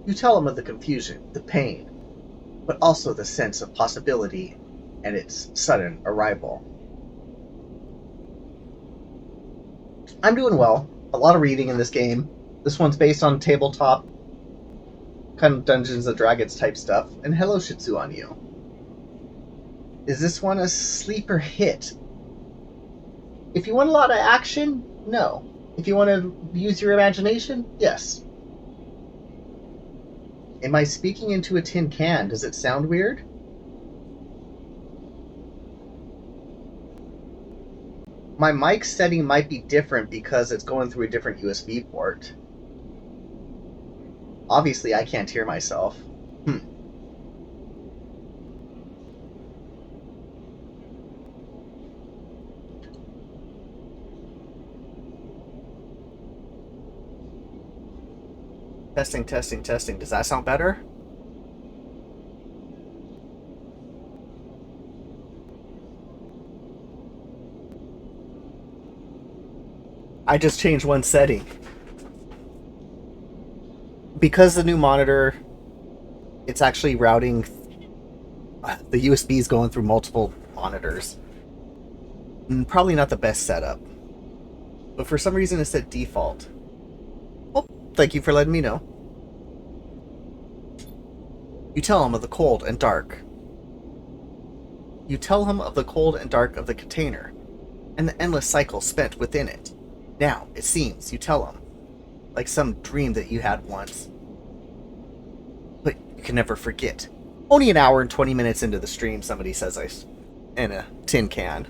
You tell him of the confusion, the pain, but also the sense of possibility and its sudden arrival. I'm doing well. A lot of reading in this game. This one's based on tabletop, kind of Dungeons and Dragons type stuff. And hello, Shitsu on you. Is this one a sleeper hit? If you want a lot of action, no. If you want to use your imagination, yes. Am I speaking into a tin can? Does it sound weird? My mic setting might be different because it's going through a different USB port. Obviously, I can't hear myself. Testing, testing, testing. Does that sound better? I just changed one setting. Because the new monitor, it's actually routing the USBs going through multiple monitors. Probably not the best setup. But for some reason it's at default. Well, thank you for letting me know. You tell him of the cold and dark. You tell him of the cold and dark of the container, and the endless cycle spent within it. Now, it seems, you tell him, like some dream that you had once. But you can never forget. Only an hour and 20 minutes into the stream, somebody says in a tin can.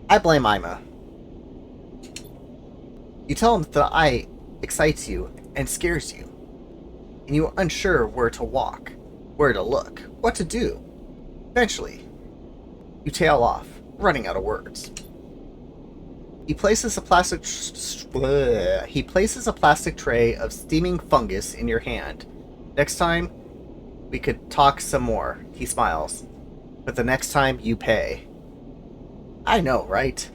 I blame Ima. You tell him that the eye excites you and scares you, and you are unsure where to walk, where to look, what to do. Eventually, you tail off, running out of words. He places a plastic tray of steaming fungus in your hand. Next time, we could talk some more, he smiles. But the next time, you pay. I know, right?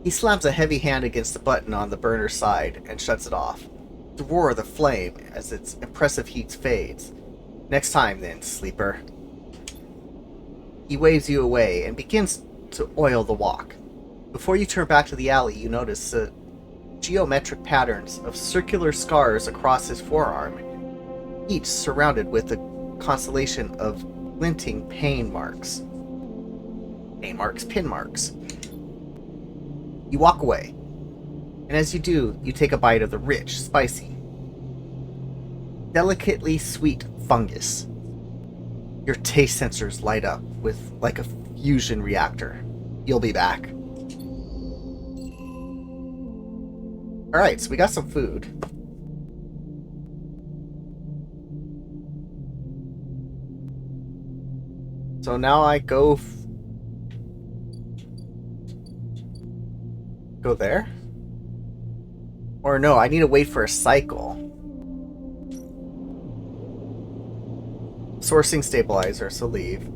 He slams a heavy hand against the button on the burner's side and shuts it off. The roar of the flame as its impressive heat fades. Next time, then, sleeper. He waves you away and begins to oil the walk. Before you turn back to the alley, you notice geometric patterns of circular scars across his forearm, each surrounded with a constellation of glinting pin marks. You walk away, and as you do, you take a bite of the rich, spicy, delicately sweet fungus. Your taste sensors light up with like a fusion reactor. You'll be back. Alright, so we got some food. So now I go there? Or no, I need to wait for a cycle. Sourcing stabilizer, so leave.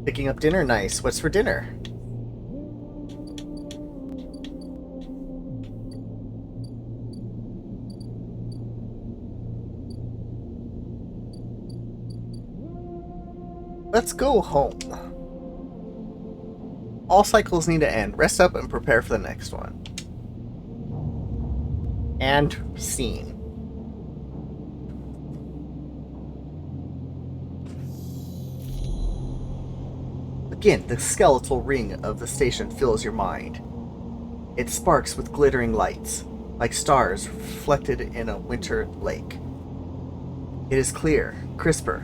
Picking up dinner, nice. What's for dinner? Let's go home. All cycles need to end. Rest up and prepare for the next one. And scene. Again, the skeletal ring of the station fills your mind. It sparks with glittering lights, like stars reflected in a winter lake. It is clear, crisper.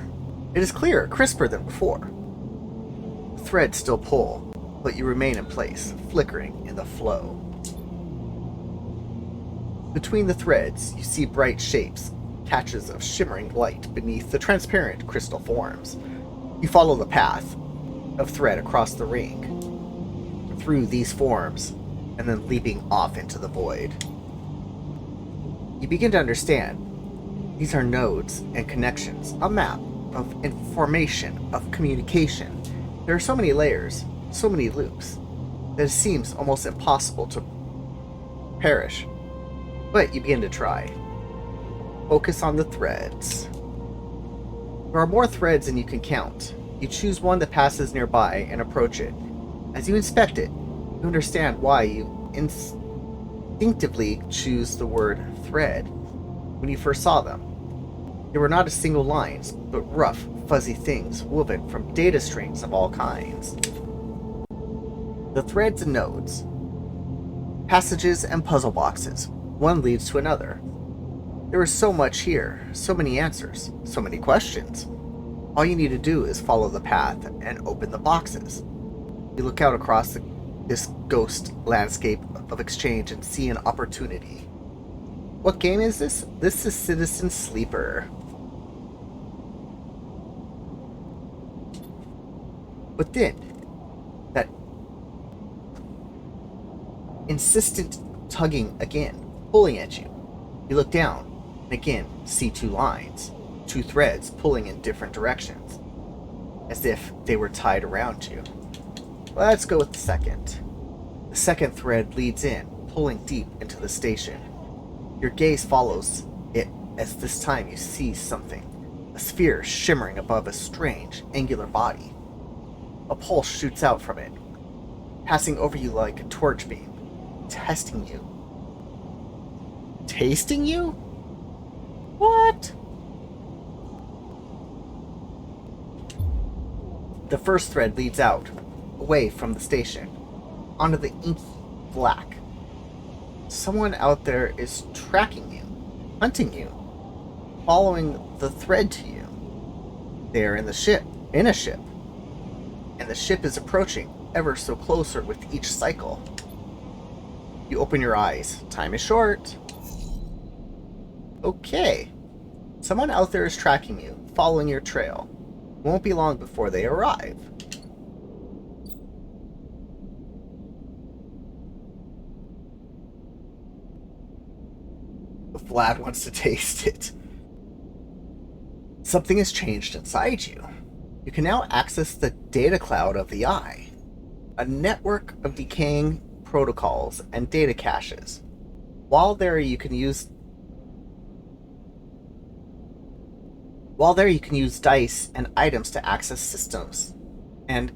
It is clearer, crisper than before. Threads still pull, but you remain in place, flickering in the flow. Between the threads, you see bright shapes, patches of shimmering light beneath the transparent crystal forms. You follow the path of thread across the ring, through these forms, and then leaping off into the void. You begin to understand. These are nodes and connections, a map of information, of communication. There are so many layers, so many loops, that it seems almost impossible to perish. But you begin to try. Focus on the threads. There are more threads than you can count. You choose one that passes nearby and approach it. As you inspect it, you understand why you instinctively choose the word thread when you first saw them. They were not a single lines, but rough, fuzzy things woven from data strings of all kinds. The threads and nodes. Passages and puzzle boxes. One leads to another. There is so much here, so many answers, so many questions. All you need to do is follow the path and open the boxes. You look out across this ghost landscape of exchange and see an opportunity. What game is this? This is Citizen Sleeper. But then, that insistent tugging again, pulling at you. You look down, and again see two lines, two threads pulling in different directions, as if they were tied around you. Let's go with the second. The second thread leads in, pulling deep into the station. Your gaze follows it as this time you see something, a sphere shimmering above a strange, angular body. A pulse shoots out from it, passing over you like a torch beam, testing you. Tasting you? What? The first thread leads out, away from the station, onto the inky black. Someone out there is tracking you, hunting you, following the thread to you. They are in a ship, and the ship is approaching ever so closer with each cycle. You open your eyes. Time is short. Okay. Someone out there is tracking you, following your trail. It won't be long before they arrive. Vlad wants to taste it. Something has changed inside you. You can now access the data cloud of the Eye, a network of decaying protocols and data caches. While there, you can use dice and items to access systems and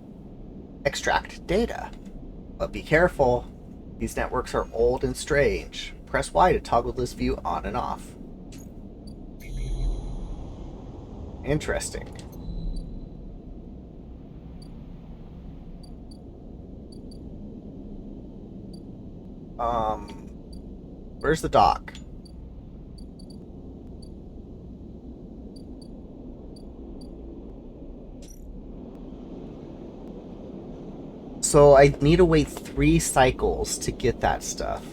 extract data. But be careful, these networks are old and strange. Press Y to toggle this view on and off. Interesting. Where's the dock? So I need to wait 3 cycles to get that stuff.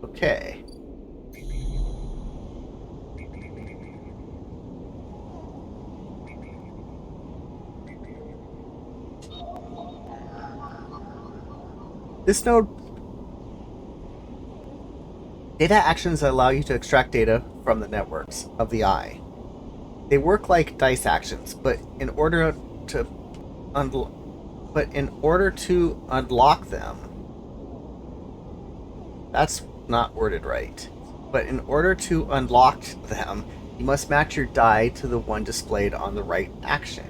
Okay. This node... Data actions allow you to extract data from the networks of the Eye. They work like dice actions, but in order to unlock them... That's not worded right. But in order to unlock them, you must match your die to the one displayed on the right action.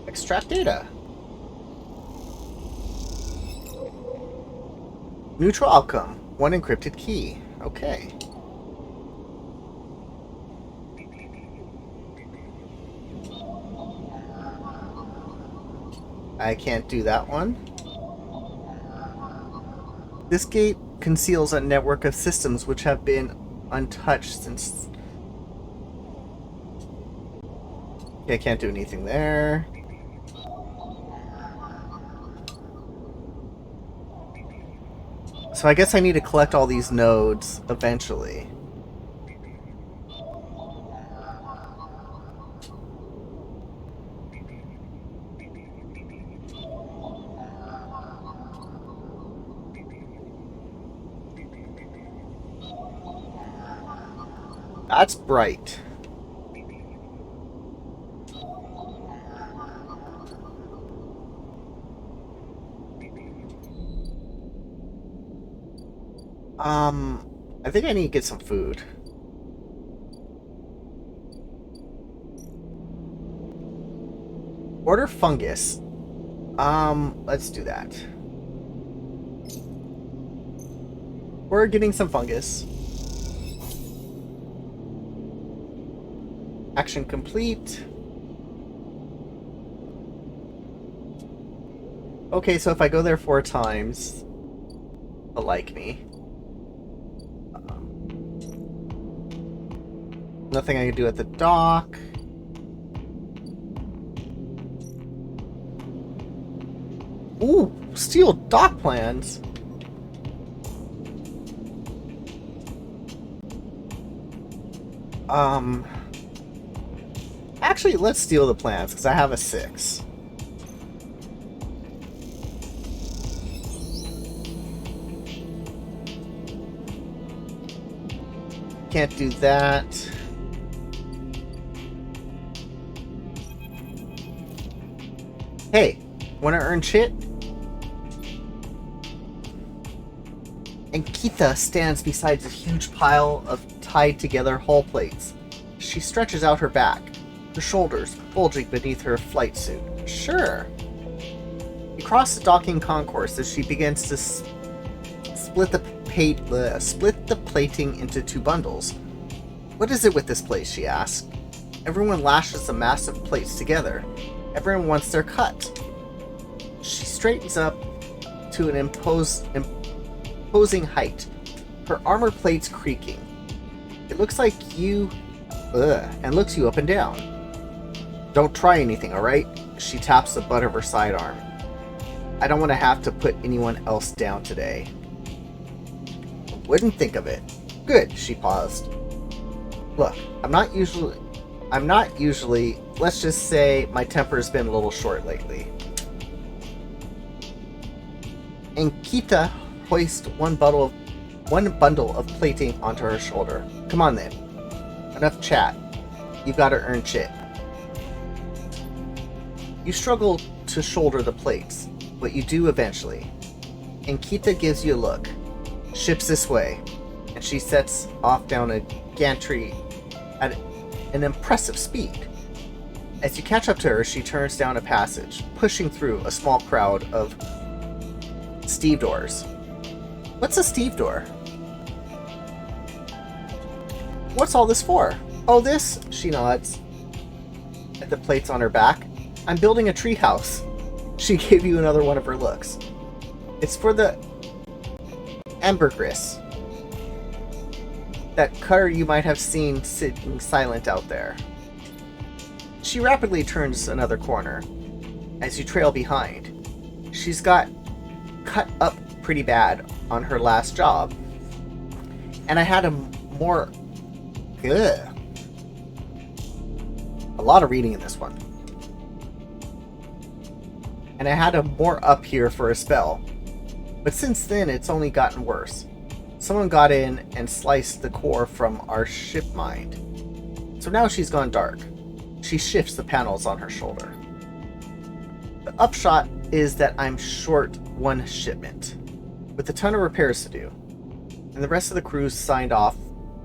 Extract data. Neutral outcome. 1 encrypted key. Okay. I can't do that one. This gate conceals a network of systems which have been untouched since... Okay, I can't do anything there. So I guess I need to collect all these nodes eventually. That's bright. I think I need to get some food. Order fungus. Let's do that. We're getting some fungus. Action complete. Okay, so if I go there 4 times, they'll like me. Nothing I can do at the dock. Ooh, steal dock plans. Actually, let's steal the plans, because I have a 6. Can't do that. Hey, wanna earn shit? Ankita stands beside a huge pile of tied together hull plates. She stretches out her back, her shoulders bulging beneath her flight suit. Sure. You cross the docking concourse as she begins to split the plating into 2 bundles. What is it with this place, she asks. Everyone lashes the massive plates together. Everyone wants their cut. She straightens up to an imposing height, her armor plates creaking. It looks like you... and looks you up and down. Don't try anything, alright? She taps the butt of her sidearm. I don't want to have to put anyone else down today. Wouldn't think of it. Good, she paused. Look, I'm not usually, let's just say my temper's been a little short lately. Ankita hoists one bundle of plating onto her shoulder. Come on then. Enough chat. You've got to earn shit. You struggle to shoulder the plates, but you do eventually. Ankita gives you a look. Ship's this way. And she sets off down a gantry at an impressive speed. As you catch up to her, she turns down a passage, pushing through a small crowd of stevedores. What's a stevedore? What's all this for? Oh, this? She nods at the plates on her back. I'm building a treehouse. She gave you another one of her looks. It's for the ambergris. That cutter you might have seen sitting silent out there. She rapidly turns another corner as you trail behind. She's got cut up pretty bad on her last job. And I had a more... Ugh. A lot of reading in this one. And I had a more up here for a spell. But since then, it's only gotten worse. Someone got in and sliced the core from our ship mind. So now she's gone dark. She shifts the panels on her shoulder. The upshot is that I'm short one shipment, with a ton of repairs to do. And the rest of the crew signed off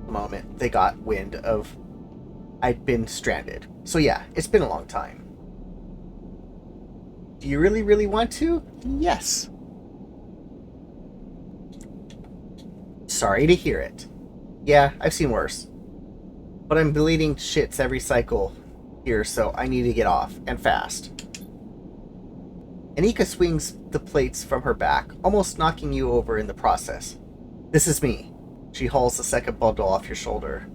the moment they got wind of I'd been stranded. So yeah, it's been a long time. Do you really, really want to? Yes. Sorry to hear it. Yeah, I've seen worse. But I'm bleeding shits every cycle here, so I need to get off, and fast. Anika swings the plates from her back, almost knocking you over in the process. This is me. She hauls the second bundle off your shoulder.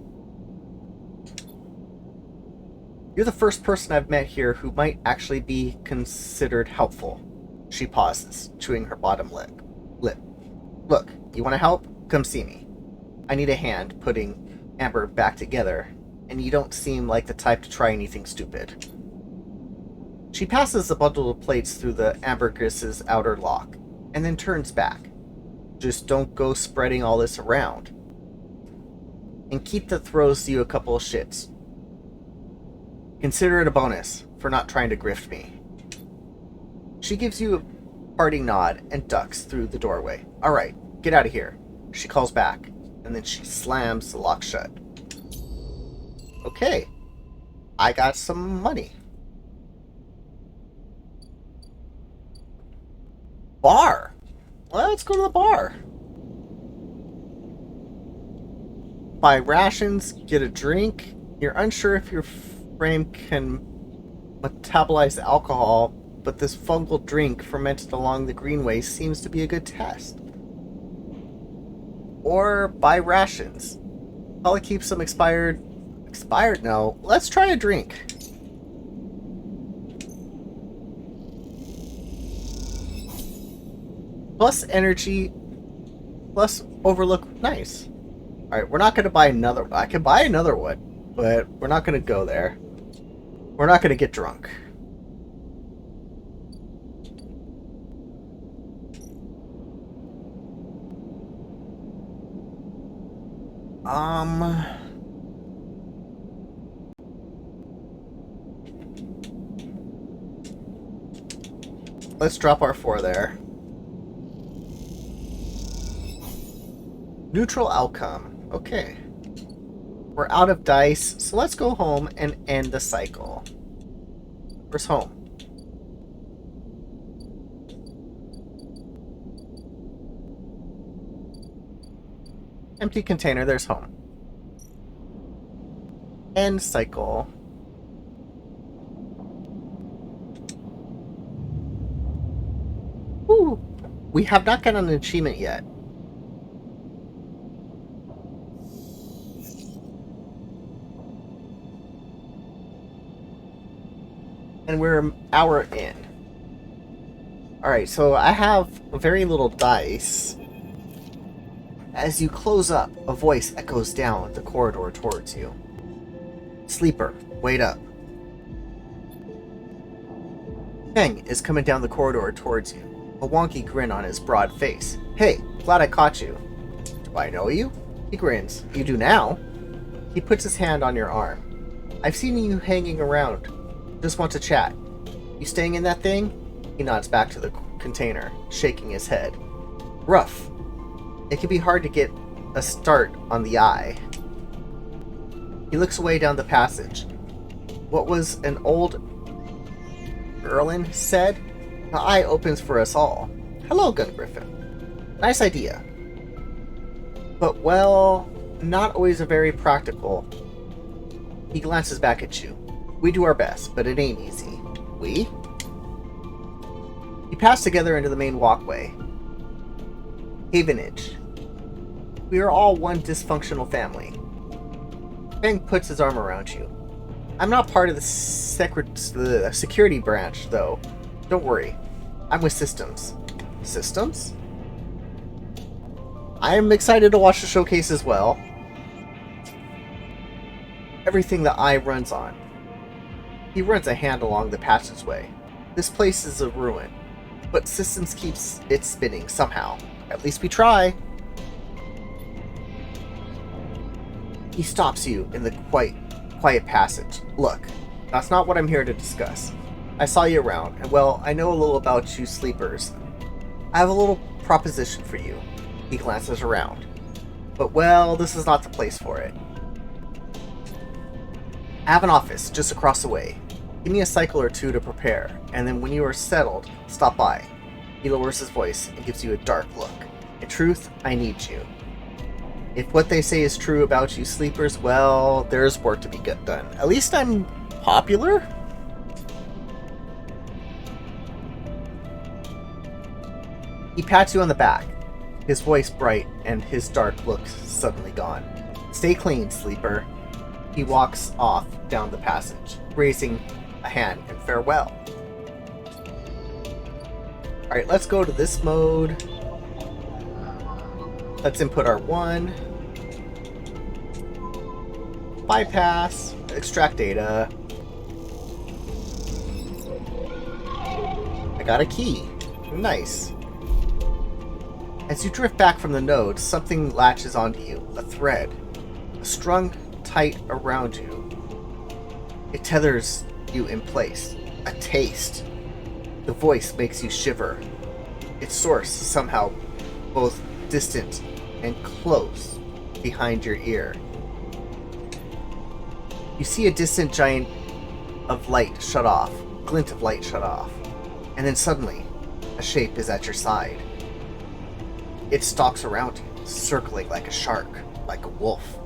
You're the first person I've met here who might actually be considered helpful. She pauses, chewing her bottom lip. Look, you want to help? Come see me. I need a hand putting Amber back together, and you don't seem like the type to try anything stupid. She passes the bundle of plates through the ambergris's outer lock, and then turns back. Just don't go spreading all this around. And Keita throws you a couple of shits. Consider it a bonus for not trying to grift me. She gives you a parting nod and ducks through the doorway. Alright, get out of here. She calls back, and then she slams the lock shut. Okay, I got some money. Bar! Let's go to the bar. Buy rations, get a drink. You're unsure if your frame can metabolize the alcohol, but this fungal drink fermented along the greenway seems to be a good test. Or buy rations. Probably keep some expired... Expired? No. Let's try a drink. Plus energy, plus overlook. Nice. Alright, we're not going to buy another. I can buy another one, but we're not going to go there. We're not going to get drunk. Let's drop our 4 there. Neutral outcome. Okay. We're out of dice, so let's go home and end the cycle. Where's home? Empty container, there's home. End cycle. Woo! we have not gotten an achievement yet. And we're an hour in. Alright, so I have very little dice. As you close up, a voice echoes down the corridor towards you. Sleeper, wait up. Feng is coming down the corridor towards you, a wonky grin on his broad face. Hey, glad I caught you. Do I know you? He grins. You do now? He puts his hand on your arm. I've seen you hanging around. Just want to chat. You staying in that thing? He nods back to the container, shaking his head. Rough. It can be hard to get a start on the eye. He looks away down the passage. What was an old Erlin said? The eye opens for us all. Hello, Gun Griffin. Nice idea. But, well, not always a very practical. He glances back at you. We do our best, but it ain't easy. We? You pass together into the main walkway. Havenage. We are all one dysfunctional family. Feng puts his arm around you. I'm not part of the security branch, though. Don't worry. I'm with Systems. Systems? I am excited to watch the showcase as well. Everything the eye runs on. He runs a hand along the passageway. This place is a ruin, but Systems keeps it spinning somehow. At least we try. He stops you in the quiet passage. Look, that's not what I'm here to discuss. I saw you around, and well, I know a little about you sleepers. I have a little proposition for you. He glances around. But well, this is not the place for it. I have an office just across the way. Give me a cycle or two to prepare, and then when you are settled, stop by. He lowers his voice and gives you a dark look. In truth, I need you. If what they say is true about you sleepers, well, there's work to be done. At least I'm popular? He pats you on the back, his voice bright and his dark look suddenly gone. Stay clean, sleeper. He walks off down the passage, raising a hand in farewell. Alright, let's go to this mode. Let's input our 1. Bypass. Extract data. I got a key. Nice. As you drift back from the node, something latches onto you. A thread. Strung tight around you. It tethers you in place. A taste. The voice makes you shiver. Its source somehow both distant and close behind your ear. You see a distant giant of light shut off, glint of light shut off, and then suddenly a shape is at your side. It stalks around you, circling like a shark, like a wolf.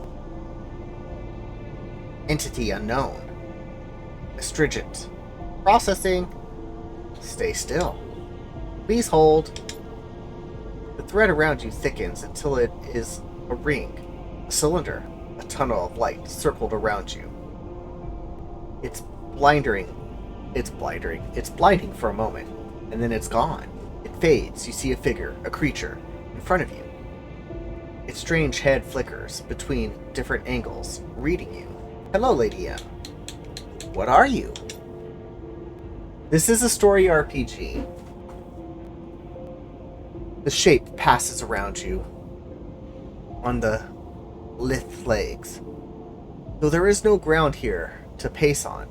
Entity unknown. Astringent. Processing. Stay still. Please hold. The thread around you thickens until it is a ring, a cylinder, a tunnel of light circled around you. It's blinding for a moment, and then it's gone. It fades. You see a figure, a creature, in front of you. Its strange head flickers between different angles, reading you. Hello, Lady M. What are you? This is a story RPG. The shape passes around you on the lithe legs. Though there is no ground here to pace on.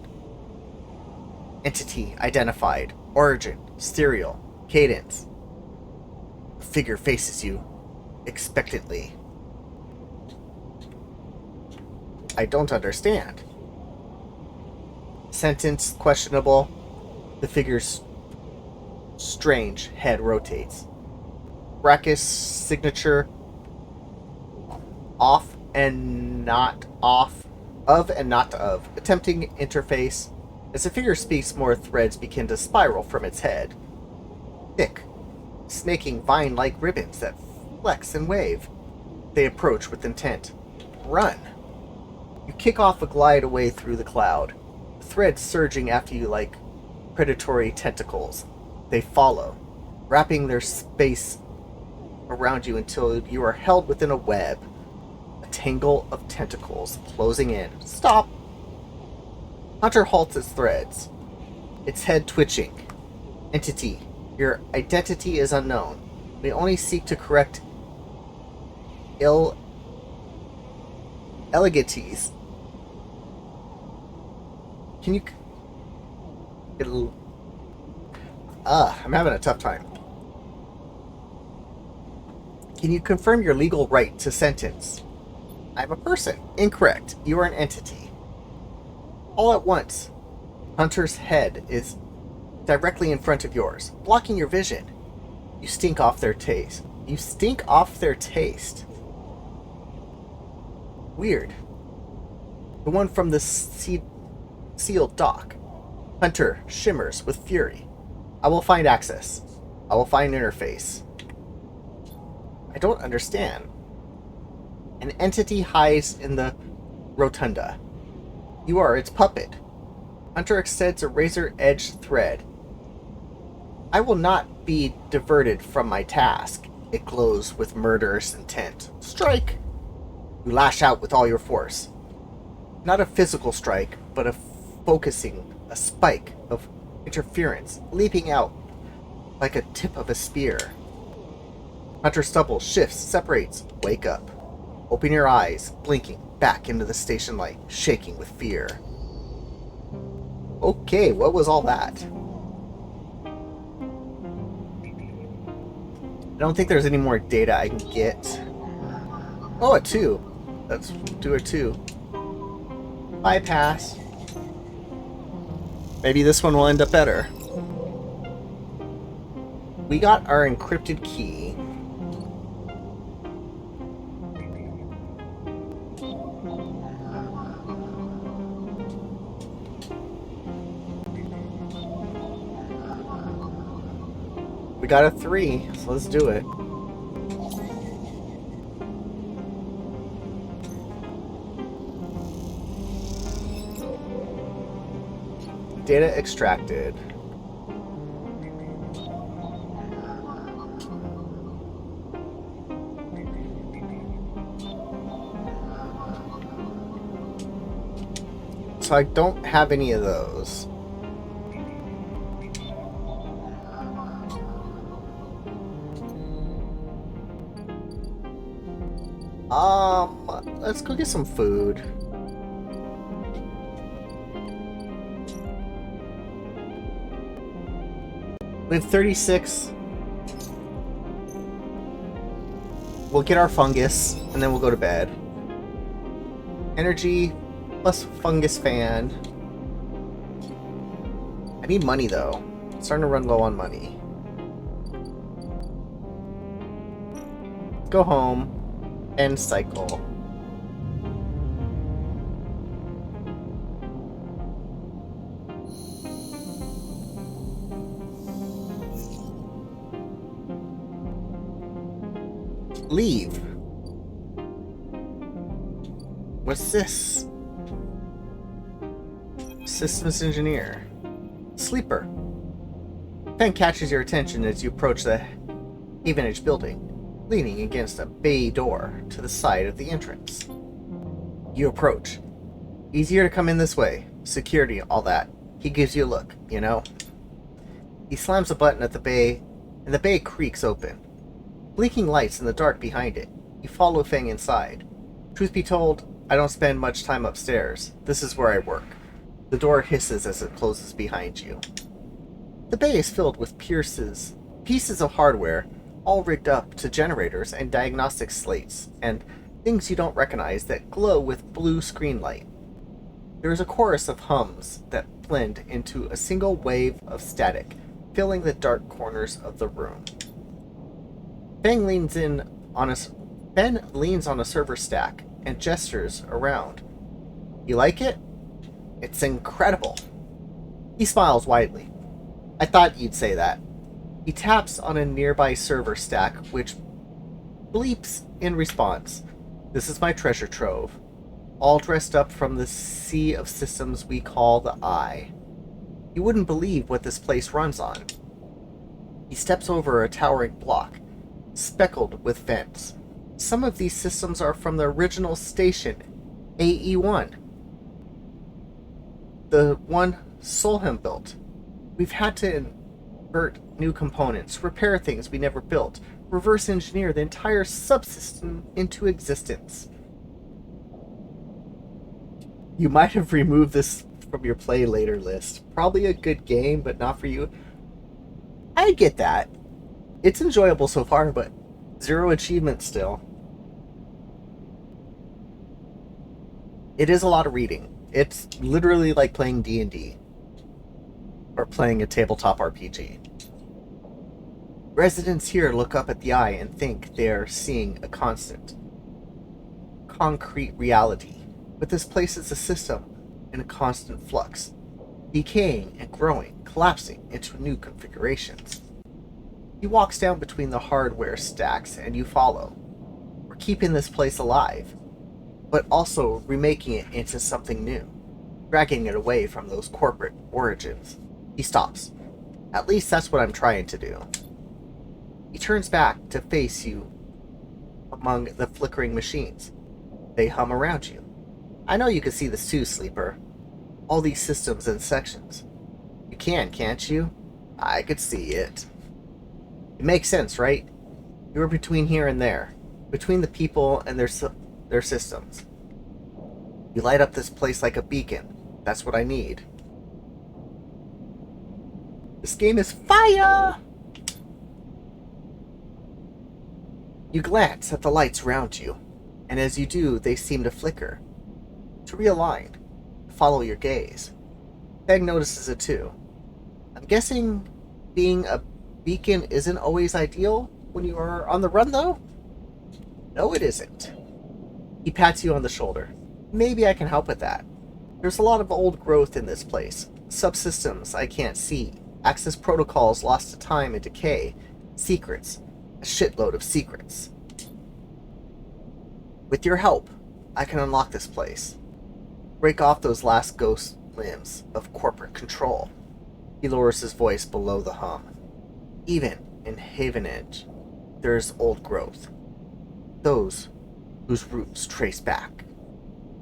Entity identified. Origin. Serial. Cadence. The figure faces you expectantly. I don't understand. Sentence questionable. The figure's strange head rotates. Brackus signature. Off and not off. Of and not of. Attempting interface. As the figure speaks, more threads begin to spiral from its head. Thick. snaking vine-like ribbons that flex and wave. They approach with intent. Run! You kick off a glide away through the cloud, threads surging after you like predatory tentacles. They follow, wrapping their space around you until you are held within a web. A tangle of tentacles closing in. Stop! Hunter halts its threads, its head twitching. Entity, your identity is unknown. We only seek to correct illegities. Can you... I'm having a tough time. Can you confirm your legal right to sentence? I'm a person. Incorrect. You are an entity. All at once, Hunter's head is directly in front of yours, blocking your vision. You stink off their taste. You stink off their taste. Weird. The one from the sealed dock. Hunter shimmers with fury. I will find access. I will find interface. I don't understand. An entity hides in the rotunda. You are its puppet. Hunter extends a razor-edged thread. I will not be diverted from my task. It glows with murderous intent. Strike! You lash out with all your force. Not a physical strike, but a spike of interference, leaping out like a tip of a spear. Hunter stumbles, shifts, separates. Wake up. Open your eyes, blinking back into the station light, shaking with fear. Okay, what was all that? I don't think there's any more data I can get. Oh, a 2. Let's do a 2. Bypass. Maybe this one will end up better. We got our encrypted key. We got a 3, so let's do it. Data extracted. So I don't have any of those. Let's go get some food. We have 36. We'll get our fungus, and then we'll go to bed. Energy plus fungus fan. I need money, though. I'm starting to run low on money. Go home and cycle. Leave. What's this? Systems engineer. Sleeper. Pen catches your attention as you approach the Havenage building, leaning against a bay door to the side of the entrance. You approach. Easier to come in this way. Security, all that. He gives you a look, you know? He slams a button at the bay, and the bay creaks open. Blinking lights in the dark behind it. You follow Feng inside. Truth be told, I don't spend much time upstairs. This is where I work. The door hisses as it closes behind you. The bay is filled with pieces of hardware, all rigged up to generators and diagnostic slates, and things you don't recognize that glow with blue screen light. There is a chorus of hums that blend into a single wave of static, filling the dark corners of the room. Ben leans on a server stack and gestures around. You like it? It's incredible. He smiles widely. I thought you'd say that. He taps on a nearby server stack, which bleeps in response. This is my treasure trove, all dressed up from the sea of systems we call the Eye. You wouldn't believe what this place runs on. He steps over a towering block, speckled with vents. Some of these systems are from the original station, AE-1. The one Solheim built. We've had to invert new components, repair things we never built, reverse engineer the entire subsystem into existence. You might have removed this from your play later list. Probably a good game, but not for you. I get that. It's enjoyable so far, but 0 achievements still. It is a lot of reading. It's literally like playing D&D. Or playing a tabletop RPG. Residents here look up at the Eye and think they are seeing a concrete reality. But this place is a system in a constant flux, decaying and growing, collapsing into new configurations. He walks down between the hardware stacks and you follow. We're keeping this place alive, but also remaking it into something new, dragging it away from those corporate origins. He stops. At least that's what I'm trying to do. He turns back to face you among the flickering machines. They hum around you. I know you can see this too, Sleeper. All these systems and sections. You can, can't you? I could see it. It makes sense, right? You're between here and there. Between the people and their systems. You light up this place like a beacon. That's what I need. This game is fire! You glance at the lights around you, and as you do, they seem to flicker. To realign, follow your gaze. Peg notices it too. I'm guessing being a beacon isn't always ideal when you are on the run, though? No, it isn't. He pats you on the shoulder. Maybe I can help with that. There's a lot of old growth in this place. Subsystems I can't see. Access protocols lost to time and decay. Secrets. A shitload of secrets. With your help, I can unlock this place. Break off those last ghost limbs of corporate control. He lowers his voice below the hum. Even in Havenedge, there's old growth. Those whose roots trace back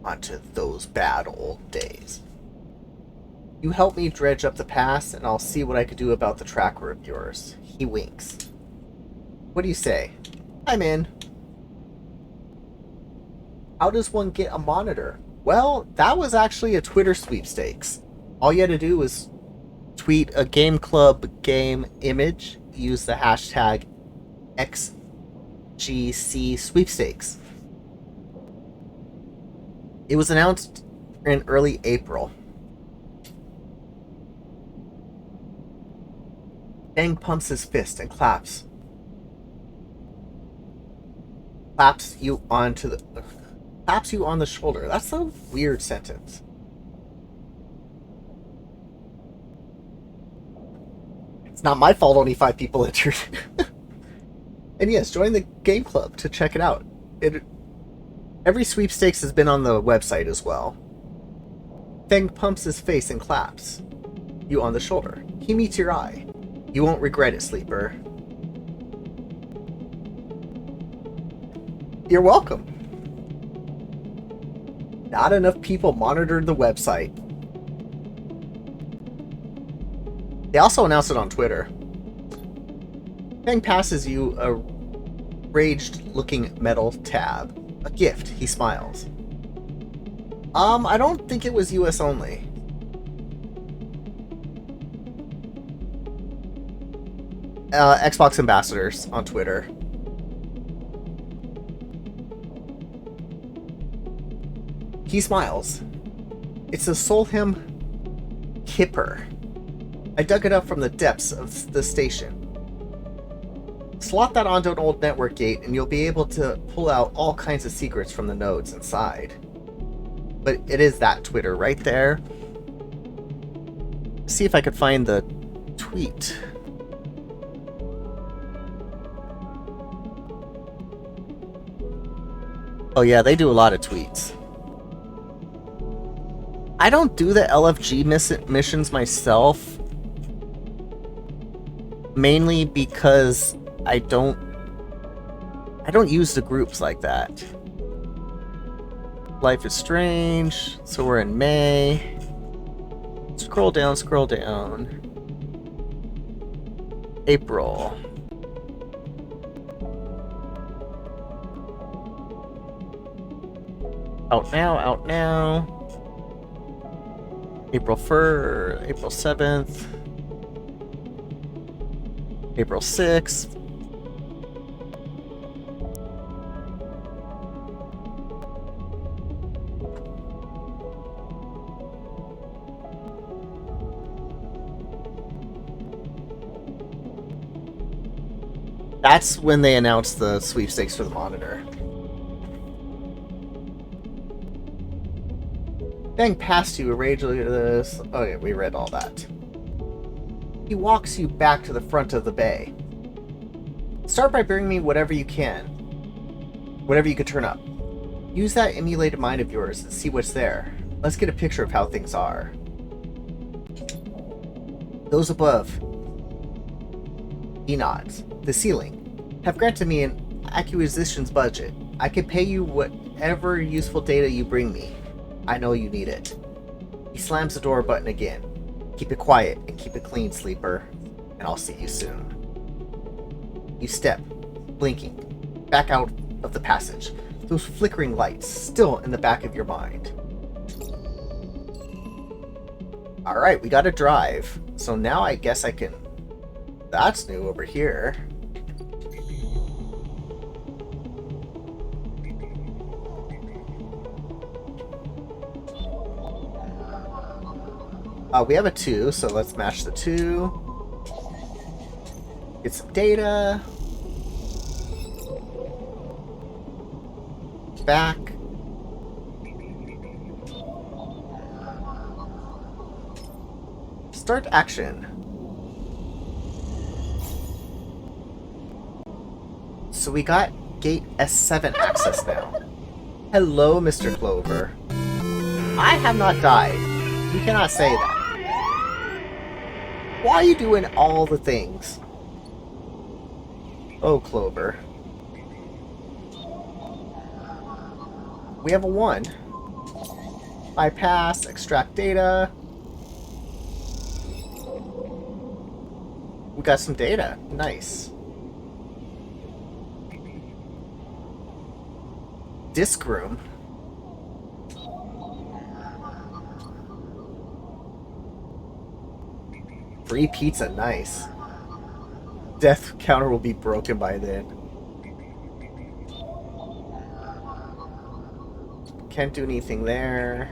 onto those bad old days. You help me dredge up the past, and I'll see what I could do about the tracker of yours. He winks. What do you say? I'm in. How does one get a monitor? Well, that was actually a Twitter sweepstakes. All you had to do was tweet a Game Club game image, use the hashtag XGC sweepstakes. It was announced in early April. Feng pumps his fist and claps you on the shoulder. That's a weird sentence. It's not my fault only 5 people entered. And yes, join the game club to check it out. Every sweepstakes has been on the website as well. Feng pumps his face and claps you on the shoulder. He meets your eye. You won't regret it, Sleeper. You're welcome. Not enough people monitored the website. They also announced it on Twitter. Feng passes you a raged-looking metal tab. A gift. He smiles. I don't think it was US only. Xbox ambassadors on Twitter. He smiles. It's a Solheim Kipper. I dug it up from the depths of the station. Slot that onto an old network gate and you'll be able to pull out all kinds of secrets from the nodes inside. But it is that Twitter right there. See if I could find the tweet. Oh yeah, they do a lot of tweets. I don't do the LFG missions myself. Mainly because I don't use the groups like that. Life is Strange, so we're in May. Scroll down, scroll down. April. Out now, out now. April 1st, April 7th. April 6th. That's when they announced the sweepstakes for the monitor. Bang past you, rage at this. Oh yeah, we read all that. He walks you back to the front of the bay. Start by bringing me whatever you can. Whatever you could turn up. Use that emulated mind of yours and see what's there. Let's get a picture of how things are. Those above. He nods. The ceiling. Have granted me an acquisitions budget. I can pay you whatever useful data you bring me. I know you need it. He slams the door button again. Keep it quiet and keep it clean, sleeper. And I'll see you soon. You step, blinking, back out of the passage. Those flickering lights still in the back of your mind. Alright, we got a drive. So now I guess I can... That's new over here. We have a 2, so let's match the 2. Get some data. Back. Start action. So we got gate S7 access now. Hello, Mr. Clover. I have not died. You cannot say that. Why are you doing all the things? Oh, Clover. We have a 1. Bypass, extract data. We got some data. Nice. Disk room. Free pizza, nice. Death counter will be broken by then. Can't do anything there.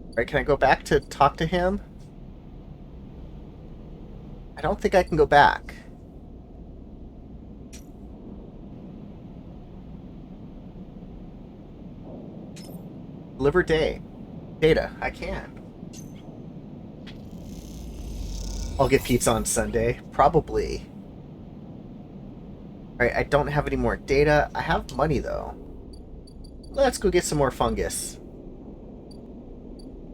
Alright, can I go back to talk to him? I don't think I can go back. Deliver data. I can. I'll get pizza on Sunday. Probably. Alright, I don't have any more data. I have money, though. Let's go get some more fungus.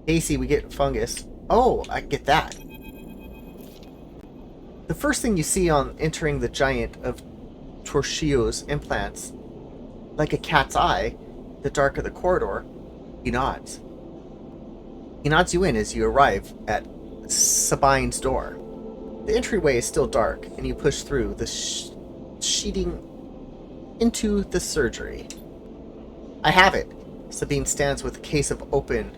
Casey, we get fungus. Oh, I get that. The first thing you see on entering the giant of Torchio's implants, like a cat's eye, the dark of the corridor, he nods. He nods you in as you arrive at Sabine's door. The entryway is still dark, and you push through the sheeting into the surgery. I have it. Sabine stands with the case open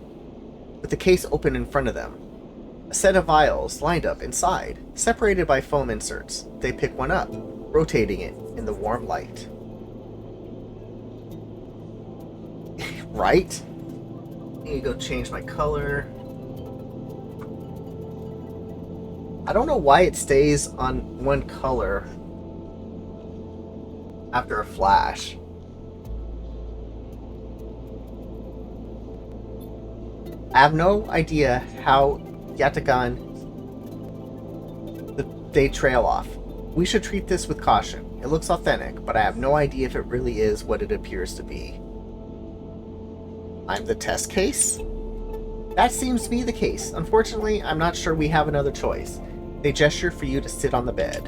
in front of them. A set of vials lined up inside, separated by foam inserts. They pick one up, rotating it in the warm light. Right? I need to go change my color. I don't know why it stays on one color after a flash. I have no idea how Yatagan, They trail off. We should treat this with caution. It looks authentic, but I have no idea if it really is what it appears to be. I'm the test case? That seems to be the case. Unfortunately, I'm not sure we have another choice. They gesture for you to sit on the bed.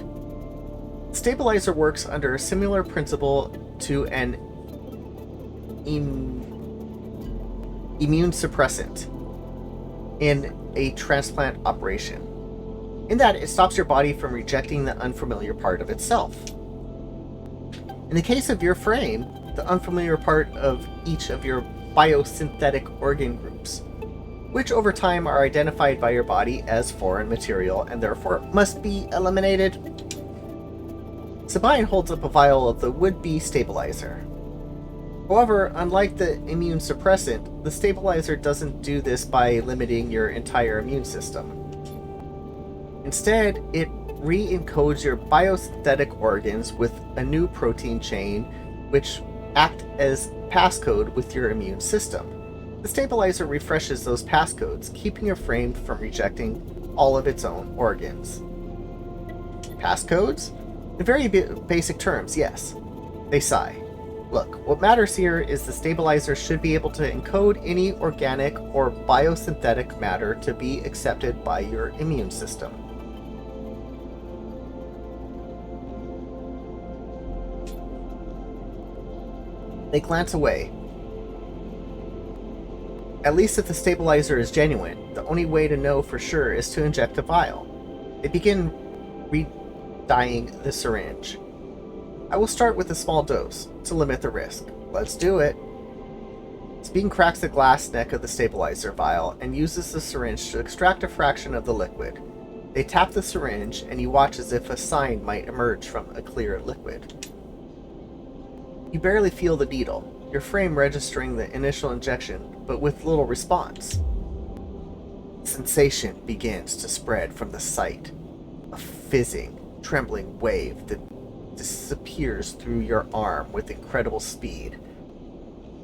The stabilizer works under a similar principle to an immune suppressant in a transplant operation, in that it stops your body from rejecting the unfamiliar part of itself. In the case of your frame, the unfamiliar part of each of your biosynthetic organ groups, which over time are identified by your body as foreign material and therefore must be eliminated. Sabine holds up a vial of the would-be stabilizer. However, unlike the immune suppressant, the stabilizer doesn't do this by limiting your entire immune system. Instead, it re-encodes your biosynthetic organs with a new protein chain which act as passcode with your immune system. The stabilizer refreshes those passcodes, keeping your frame from rejecting all of its own organs. Passcodes? In very basic terms, yes. They sigh. Look, what matters here is the stabilizer should be able to encode any organic or biosynthetic matter to be accepted by your immune system. They glance away. At least if the stabilizer is genuine, the only way to know for sure is to inject a vial. They begin re-dyeing the syringe. I will start with a small dose, to limit the risk. Let's do it. Sabine cracks the glass neck of the stabilizer vial and uses the syringe to extract a fraction of the liquid. They tap the syringe, and you watch as if a sign might emerge from a clear liquid. You barely feel the needle, your frame registering the initial injection, but with little response. Sensation begins to spread from the site, a fizzing, trembling wave that disappears through your arm with incredible speed.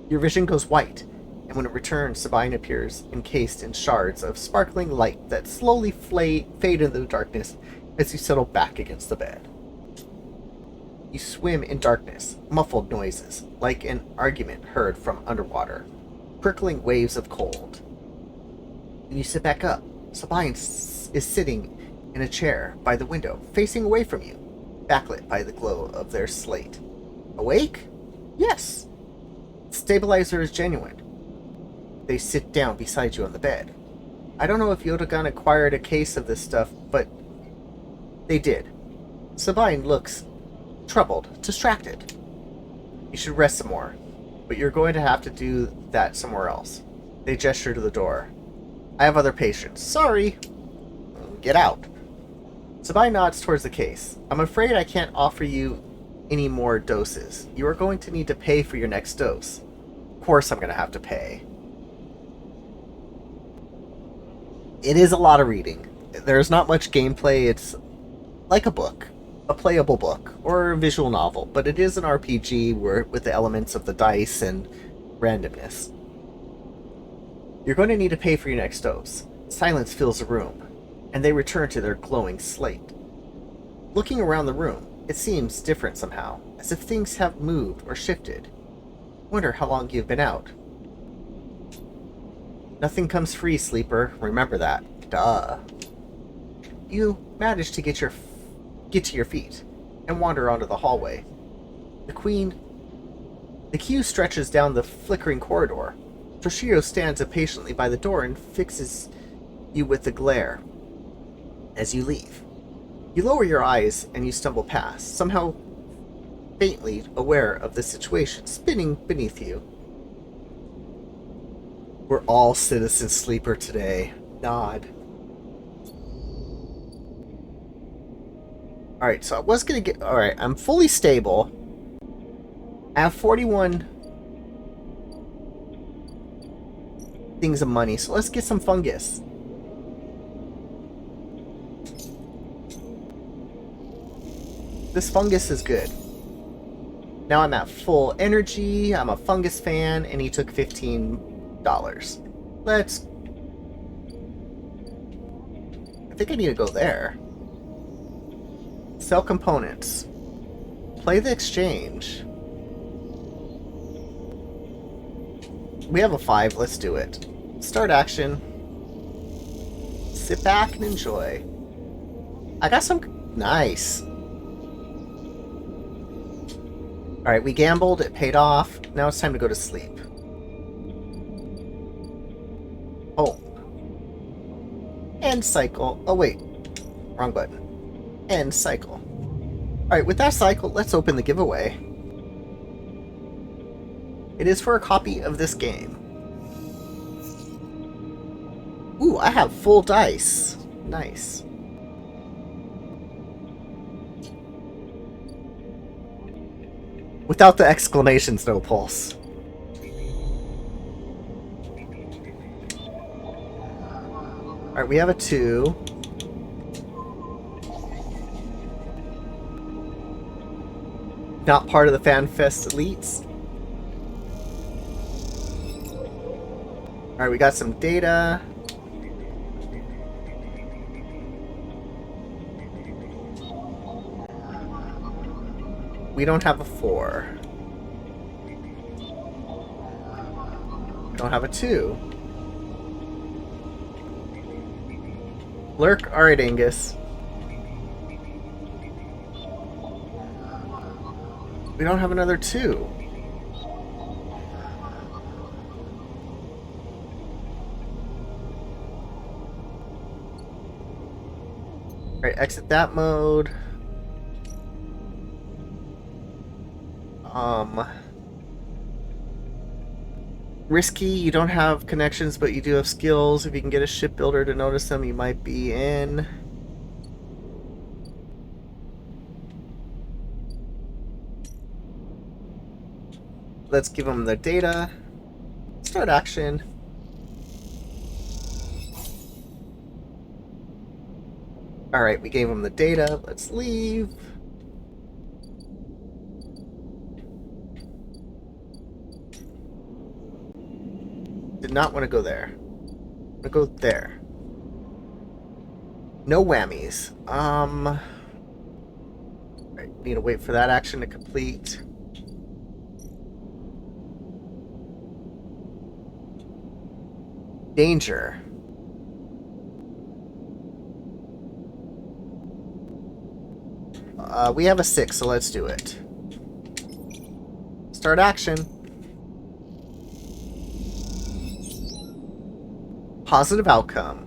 Your vision goes white, and when it returns, Sabine appears encased in shards of sparkling light that slowly fade into the darkness as you settle back against the bed. You swim in darkness, muffled noises, like an argument heard from underwater, prickling waves of cold. When you sit back up, Sabine is sitting in a chair by the window, facing away from you, backlit by the glow of their slate. Awake? Yes. The stabilizer is genuine. They sit down beside you on the bed. I don't know if Yodagun acquired a case of this stuff, but they did. Sabine looks troubled, distracted. You should rest some more, but you're going to have to do that somewhere else. They gesture to the door. I have other patients. Sorry. Get out. Sabine nods towards the case. I'm afraid I can't offer you any more doses. You are going to need to pay for your next dose. Of course I'm going to have to pay. It is a lot of reading. There's not much gameplay. It's like a book. A playable book, or a visual novel, but it is an RPG with the elements of the dice and randomness. You're going to need to pay for your next dose. Silence fills the room, and they return to their glowing slate. Looking around the room, it seems different somehow, as if things have moved or shifted. Wonder how long you've been out. Nothing comes free, sleeper. Remember that. Duh. You manage to get to your feet and wander onto the hallway. The queue stretches down the flickering corridor. Toshiro stands impatiently by the door and fixes you with a glare as you leave. You lower your eyes and you stumble past, somehow faintly aware of the situation spinning beneath you. We're all citizen sleeper today. Nod. Alright, so I was gonna get... Alright, I'm fully stable. I have 41 things of money, so let's get some fungus. This fungus is good. Now I'm at full energy, I'm a fungus fan, and he took $15. Let's... I think I need to go there. Sell components. Play the exchange. We have a 5. Let's do it. Start action. Sit back and enjoy. I got some... Nice. Alright, we gambled. It paid off. Now it's time to go to sleep. Oh. End cycle. Oh, wait. Wrong button. End cycle. Alright, with that cycle, let's open the giveaway. It is for a copy of this game. Ooh, I have full dice. Nice. Without the exclamations, no pulse. Alright, we have a 2. Not part of the FanFest elites. Alright, we got some data. We don't have a 4. We don't have a 2. Lurk, alright, Angus. We don't have another 2. Alright, exit that mode. Risky, you don't have connections, but you do have skills. If you can get a shipbuilder to notice them, you might be in. Let's give them the data. Start action. Alright, we gave them the data. Let's leave. Did not want to go there. I want to go there. No whammies. Right, need to wait for that action to complete. Danger. We have a 6, so let's do it. Start action. Positive outcome.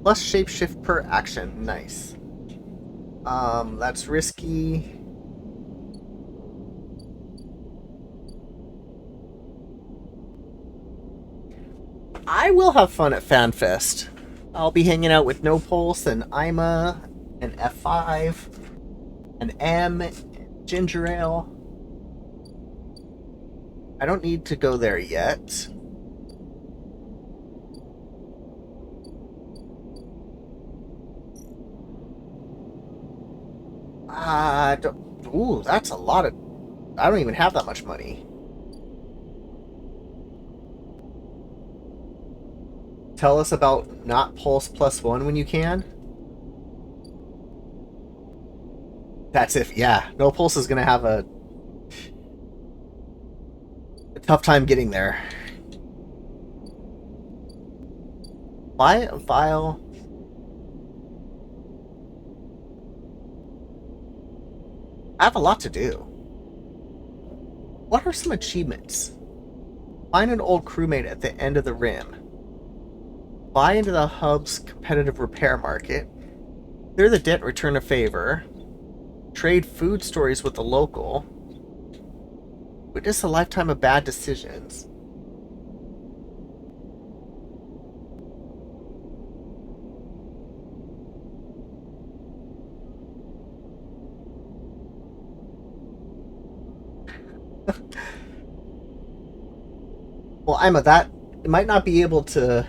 Plus shapeshift per action. Nice. That's risky. I will have fun at FanFest. I'll be hanging out with No Pulse and Ima and F5 and M, and Ginger Ale. I don't need to go there yet. Ooh, that's a lot of... I don't even have that much money. Tell us about not Pulse +1 when you can. That's if, yeah, No Pulse is gonna have a tough time getting there. Buy a file. I have a lot to do. What are some achievements? Find an old crewmate at the end of the rim. Buy into the hub's competitive repair market. Clear the debt, return a favor. Trade food stories with the local. Witness a lifetime of bad decisions. Well, Ima, that it might not be able to...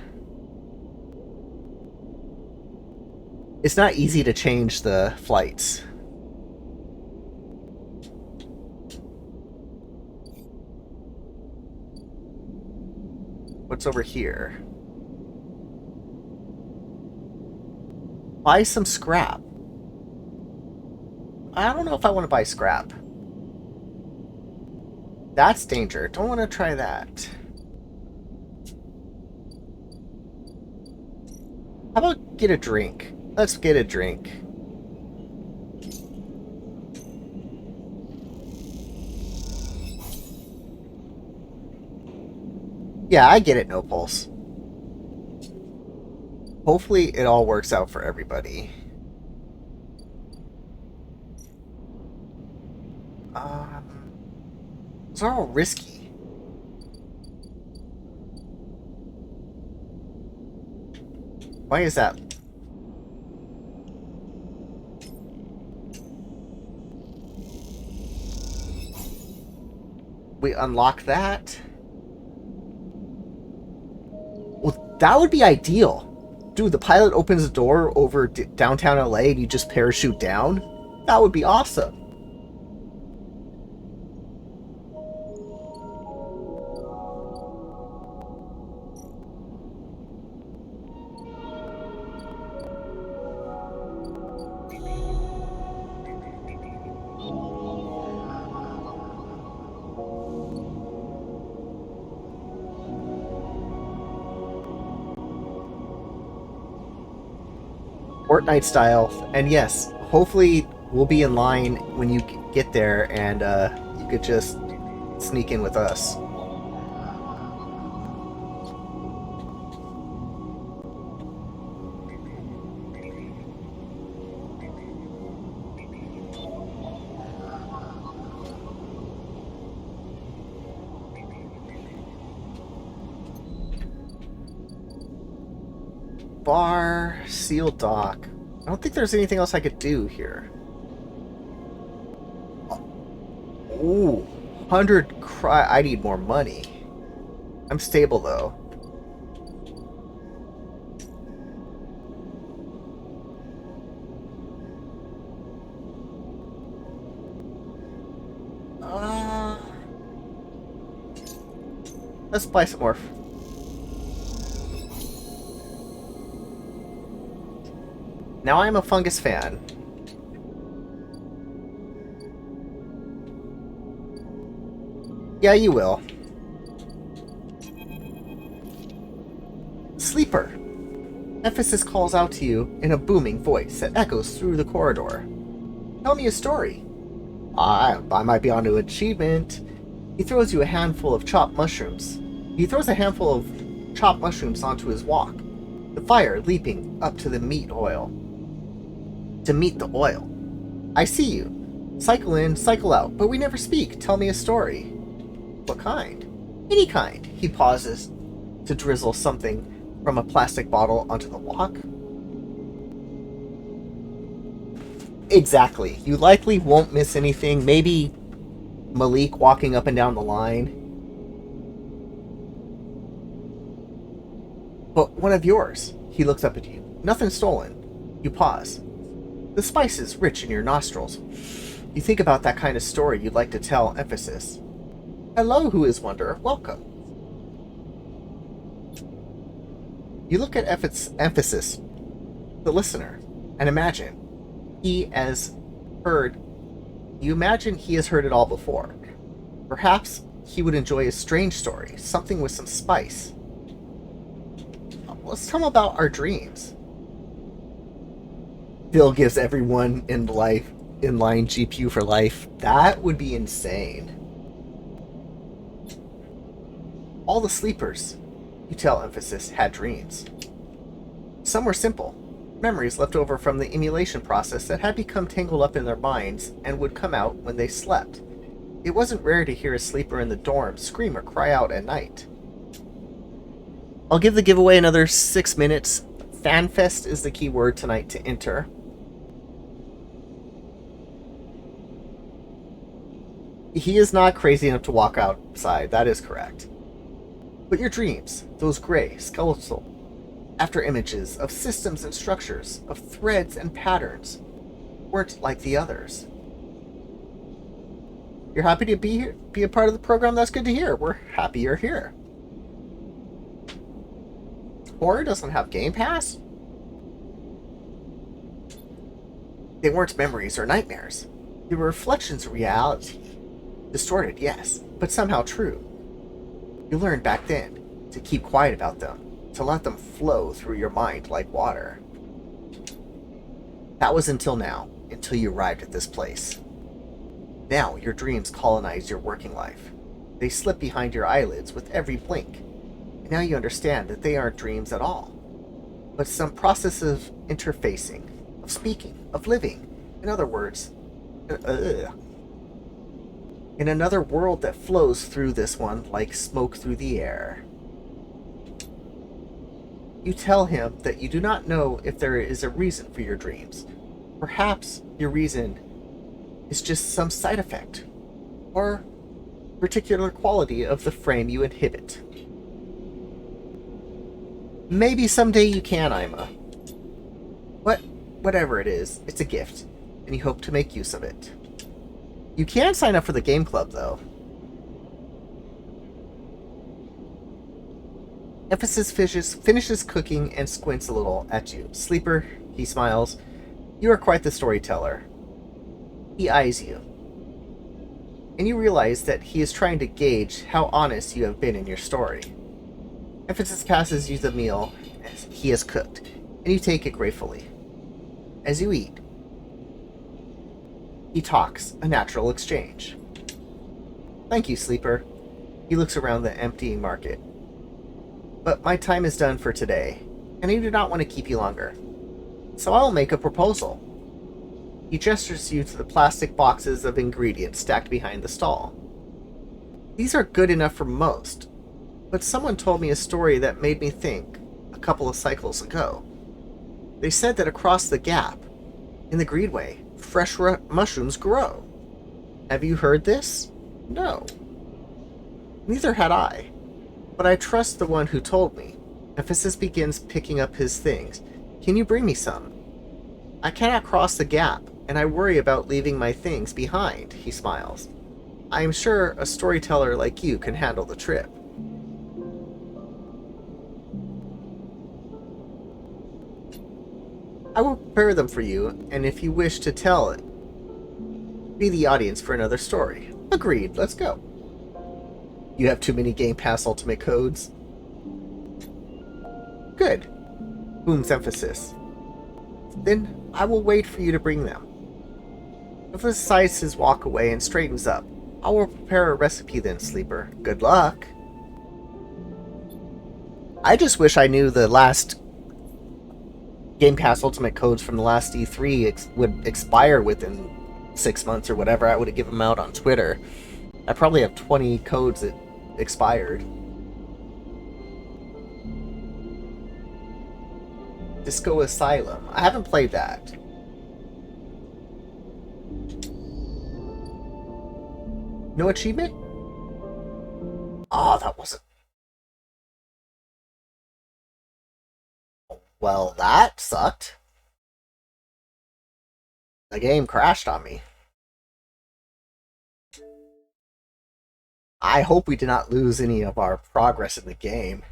It's not easy to change the flights. What's over here? Buy some scrap. I don't know if I want to buy scrap. That's danger. Don't want to try that. How about get a drink? Let's get a drink. Yeah, I get it, No Pulse. Hopefully it all works out for everybody. Those are all risky. Why is that? We unlock that. Well, that would be ideal. Dude, the pilot opens the door over downtown LA and you just parachute down? That would be awesome. Fortnite style, and yes, hopefully we'll be in line when you get there, and you could just sneak in with us. Bar, sealed dock. I don't think there's anything else I could do here. Ooh, 100 cry. I need more money. I'm stable though. Let's buy some more. Now I'm a Fungus fan. Yeah, you will. Sleeper. Emphasis calls out to you in a booming voice that echoes through the corridor. Tell me a story. I might be onto an achievement. He throws you a handful of chopped mushrooms. He throws a handful of chopped mushrooms onto his walk, the fire leaping up to the meat oil. To meet the oil. I see you. Cycle in, cycle out, but we never speak. Tell me a story. What kind? Any kind. He pauses to drizzle something from a plastic bottle onto the walk. Exactly. You likely won't miss anything. Maybe Malik walking up and down the line. But one of yours. He looks up at you. Nothing stolen. You pause. The spice is rich in your nostrils. You think about that kind of story you'd like to tell, Emphasis. Hello, Who is Wonder. Welcome. You look at Emphasis, the listener, and imagine he has heard. You imagine he has heard it all before. Perhaps he would enjoy a strange story, something with some spice. Let's tell him about our dreams. Bill gives everyone in line GPU for life. That would be insane. All the sleepers, you tell Emphasis, had dreams. Some were simple, memories left over from the emulation process that had become tangled up in their minds and would come out when they slept. It wasn't rare to hear a sleeper in the dorm scream or cry out at night. I'll give the giveaway another 6 minutes. FanFest is the key word tonight to enter. He is not crazy enough to walk outside, that is correct. But your dreams, those gray, skeletal after images of systems and structures, of threads and patterns, weren't like the others. You're happy to be here, be a part of the program? That's good to hear. We're happy you're here. Horror doesn't have Game Pass? They weren't memories or nightmares. The reflections of reality. Distorted, yes, but somehow true. You learned back then to keep quiet about them, to let them flow through your mind like water. That was until now, until you arrived at this place. Now your dreams colonize your working life. They slip behind your eyelids with every blink. And now you understand that they aren't dreams at all, but some process of interfacing, of speaking, of living. In other words, in another world that flows through this one like smoke through the air. You tell him that you do not know if there is a reason for your dreams. Perhaps your reason is just some side effect, or particular quality of the frame you inhibit. Maybe someday you can, Ima. Whatever it is, it's a gift, and you hope to make use of it. You can sign up for the game club, though. Emphasis finishes cooking and squints a little at you. Sleeper, he smiles. You are quite the storyteller. He eyes you. And you realize that he is trying to gauge how honest you have been in your story. Emphasis passes you the meal he has cooked, and you take it gratefully. As you eat, he talks, a natural exchange. Thank you, Sleeper. He looks around the emptying market. But my time is done for today, and I do not want to keep you longer. So I will make a proposal. He gestures you to the plastic boxes of ingredients stacked behind the stall. These are good enough for most, but someone told me a story that made me think a couple of cycles ago. They said that across the gap, in the Greenway, fresh mushrooms grow. Have you heard this? No. Neither had I, but I trust the one who told me. Emphasis begins picking up his things. Can you bring me some? I cannot cross the gap, and I worry about leaving my things behind, he smiles. I am sure a storyteller like you can handle the trip. I will prepare them for you, and if you wish to tell it, be the audience for another story. Agreed, let's go. You have too many Game Pass Ultimate codes? Good. Booms Emphasis. Then I will wait for you to bring them. Emphasis decides his walk away and straightens up. I will prepare a recipe then, Sleeper. Good luck. I just wish I knew the last Game Pass Ultimate codes from the last E3 would expire within 6 months or whatever. I would have given them out on Twitter. I probably have 20 codes that expired. Disco Asylum. I haven't played that. No achievement? Oh, that wasn't... Well, that sucked. The game crashed on me. I hope we did not lose any of our progress in the game.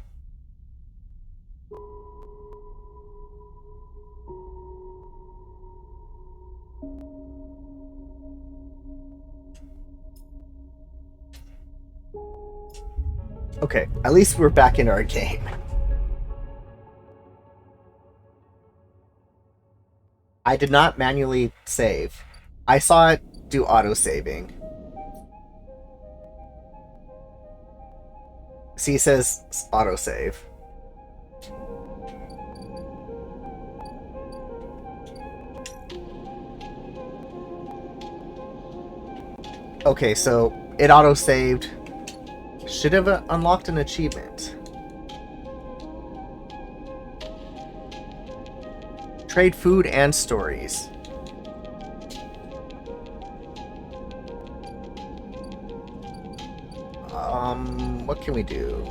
Okay, at least we're back in our game. I did not manually save. I saw it do auto-saving. See, it says auto-save. Okay, so it auto-saved. Should have unlocked an achievement. Trade food and stories. What can we do?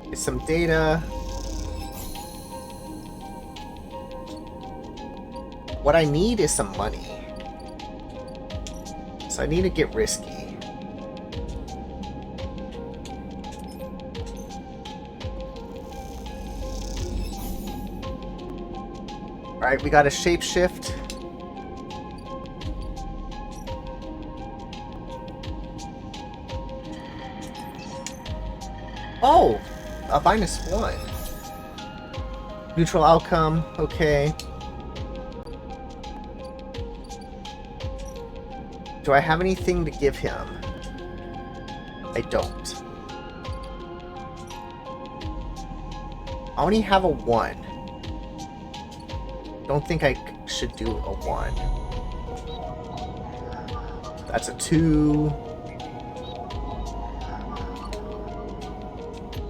Get some data. What I need is some money. So I need to get risky. Alright, we got a shapeshift. Oh! A -1. Neutral outcome, okay. Do I have anything to give him? I don't. I only have a 1. Don't think I should do a 1. That's a 2.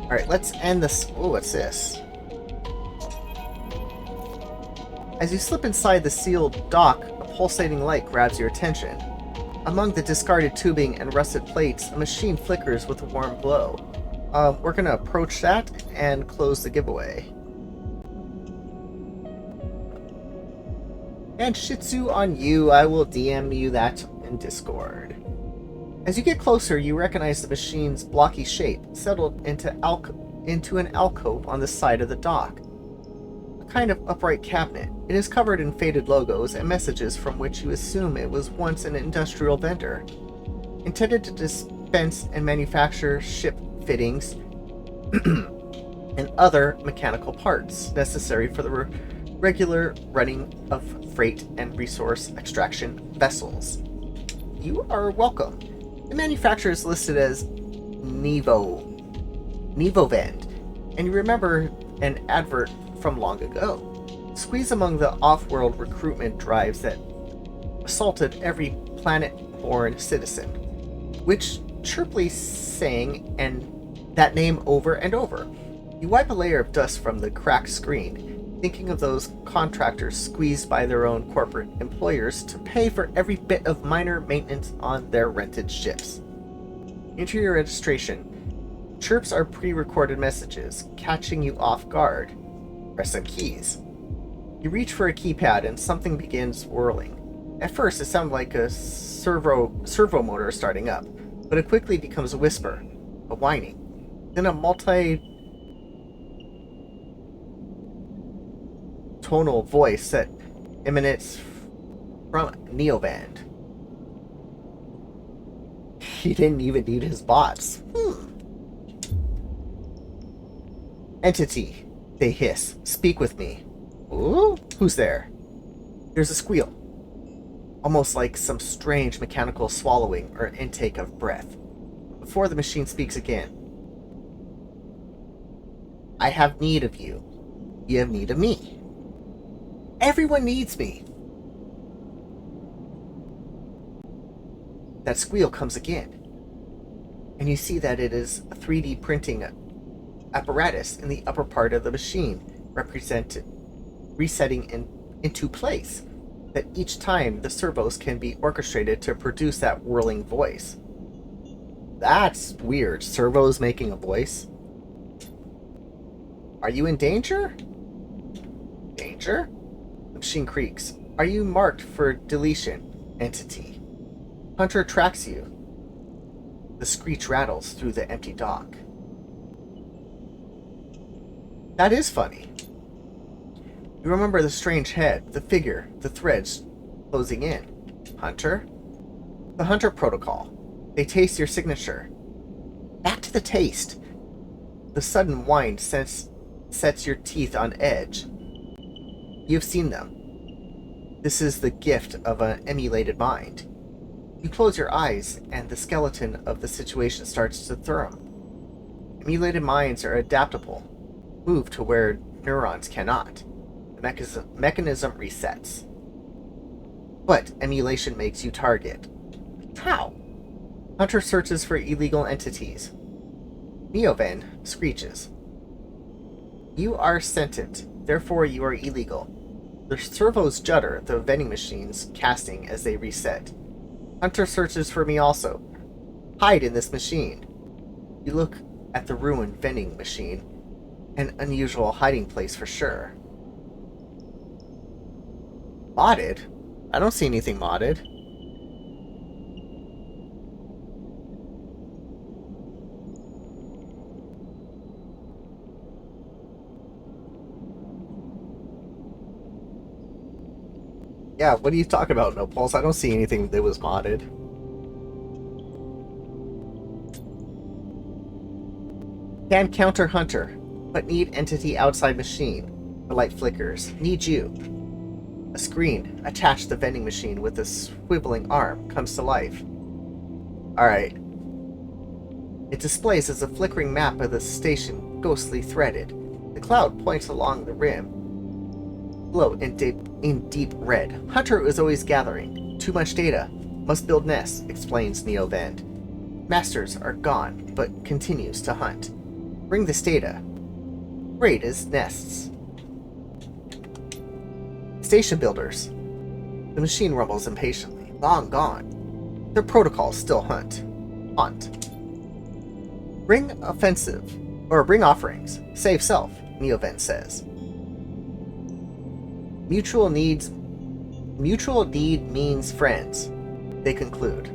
Alright, let's end this. Oh, what's this? As you slip inside the sealed dock, a pulsating light grabs your attention. Among the discarded tubing and rusted plates, a machine flickers with a warm glow. We're gonna approach that and close the giveaway. And Shitsu on you, I will DM you that in Discord. As you get closer, you recognize the machine's blocky shape, settled into an alcove on the side of the dock. A kind of upright cabinet. It is covered in faded logos and messages from which you assume it was once an industrial vendor, intended to dispense and manufacture ship fittings and other mechanical parts necessary for the regular running of freight and resource extraction vessels. You are welcome. The manufacturer is listed as Nevovend, and you remember an advert from long ago. Squeeze among the off-world recruitment drives that assaulted every planet-born citizen, which chirpily sang that name over and over. You wipe a layer of dust from the cracked screen, thinking of those contractors squeezed by their own corporate employers to pay for every bit of minor maintenance on their rented ships. Enter your registration. Chirps are pre-recorded messages, catching you off guard. Press some keys. You reach for a keypad and something begins whirling. At first, it sounds like a servo motor starting up, but it quickly becomes a whisper, a whining, then a multi-tonal voice that emanates from Neoband. He didn't even need his bots. Entity, they hiss. Speak with me. Ooh, who's there? There's a squeal. Almost like some strange mechanical swallowing or intake of breath. Before the machine speaks again. I have need of you. You have need of me. Everyone needs me. That squeal comes again. And you see that it is a 3D printing apparatus in the upper part of the machine, resetting into place, that each time the servos can be orchestrated to produce that whirling voice. That's weird. Servos making a voice? Are you in danger? Danger? The machine creaks. Are you marked for deletion, entity? Hunter tracks you. The screech rattles through the empty dock. That is funny. You remember the strange head, the figure, the threads closing in. Hunter? The Hunter Protocol. They taste your signature. Back to the taste. The sudden whine sets your teeth on edge. You've seen them. This is the gift of an emulated mind. You close your eyes, and the skeleton of the situation starts to thrum. Emulated minds are adaptable, move to where neurons cannot. The mechanism resets. But emulation makes you target. How? Hunter searches for illegal entities. Neovan screeches. You are sentient, therefore you are illegal. The servos judder the vending machines casting as they reset. Hunter searches for me also. Hide in this machine. You look at the ruined vending machine. An unusual hiding place for sure. Modded? I don't see anything modded. Yeah, what are you talking about, No Pulse? I don't see anything that was modded. Can counter Hunter, but need entity outside machine. The light flickers. Need you. A screen attached to the vending machine with a swiveling arm comes to life. Alright. It displays as a flickering map of the station, ghostly threaded. The cloud points along the rim, glow in deep red. Hunter is always gathering. Too much data. Must build nests, explains Neovend. Masters are gone, but continues to hunt. Bring this data. Raid is nests. Station builders. The machine rumbles impatiently. Long gone. Their protocols still haunt. Bring bring offerings. Save self, Neovend says. Mutual need means friends, they conclude.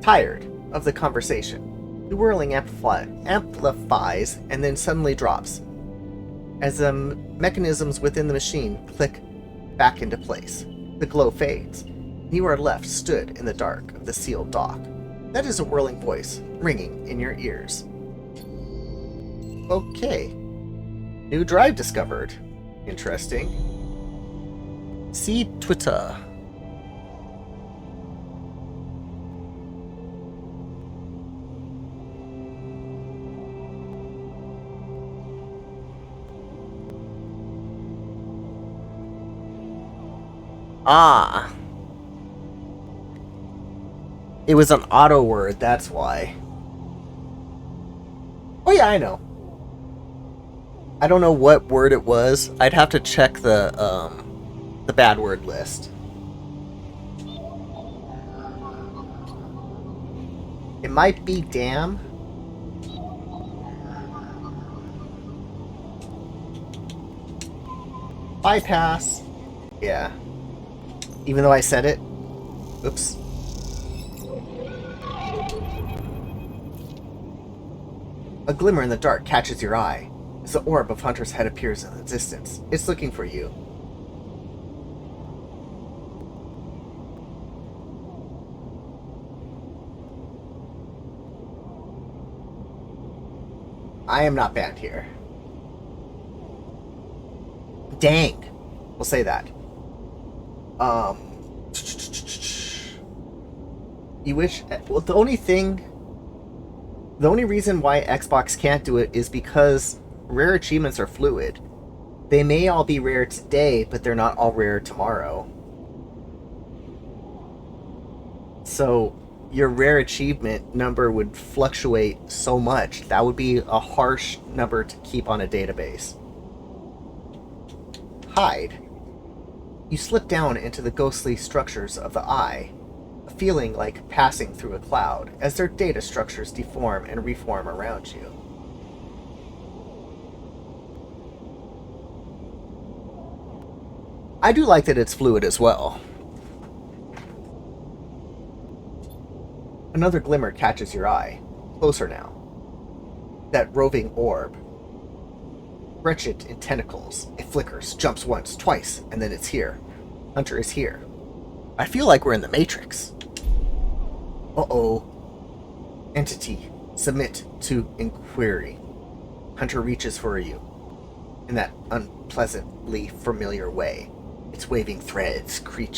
Tired of the conversation, the whirling amplifies and then suddenly drops. As the mechanisms within the machine click back into place, the glow fades. You are left stood in the dark of the sealed dock. That is a whirling voice ringing in your ears. Okay. New drive discovered. Interesting. See Twitter. Ah. It was an auto word, that's why. Oh yeah, I know. I don't know what word it was. I'd have to check the bad word list. It might be damn. Bypass. Yeah. Even though I said it. Oops. A glimmer in the dark catches your eye as the orb of Hunter's head appears in the distance. It's looking for you. I am not banned here. Dang. We'll say that. You wish... Well, the only reason why Xbox can't do it is because rare achievements are fluid. They may all be rare today, but they're not all rare tomorrow. So your rare achievement number would fluctuate so much. That would be a harsh number to keep on a database. Hide. You slip down into the ghostly structures of the eye, a feeling like passing through a cloud as their data structures deform and reform around you. I do like that it's fluid as well. Another glimmer catches your eye, closer now. That roving orb. Wretched in tentacles, it flickers, jumps once, twice, and then it's here. Hunter is here. I feel like we're in the Matrix. Uh-oh. Entity, submit to inquiry. Hunter reaches for you in that unpleasantly familiar way. Its waving threads, creating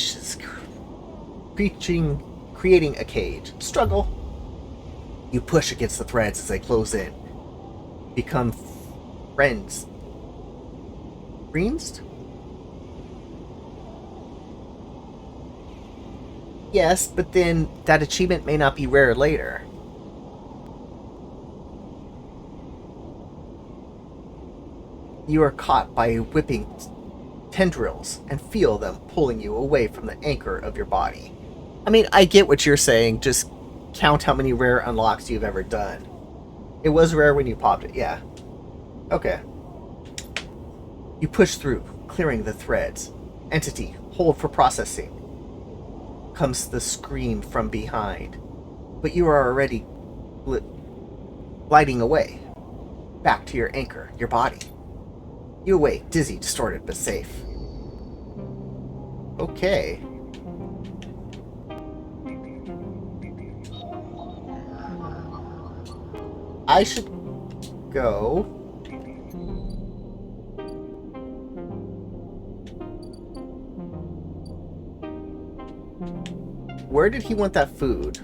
a cage. Struggle. You push against the threads as they close in. Become friends. Friends? Yes, but then that achievement may not be rare later. You are caught by whipping tendrils and feel them pulling you away from the anchor of your body. I mean, I get what you're saying, just count how many rare unlocks you've ever done. It was rare when you popped it, yeah. Okay. You push through, clearing the threads. Entity, hold for processing. Comes the scream from behind. But you are already gliding away. Back to your anchor, your body. You awake, dizzy, distorted, but safe. Okay. I should go. Where did he want that food?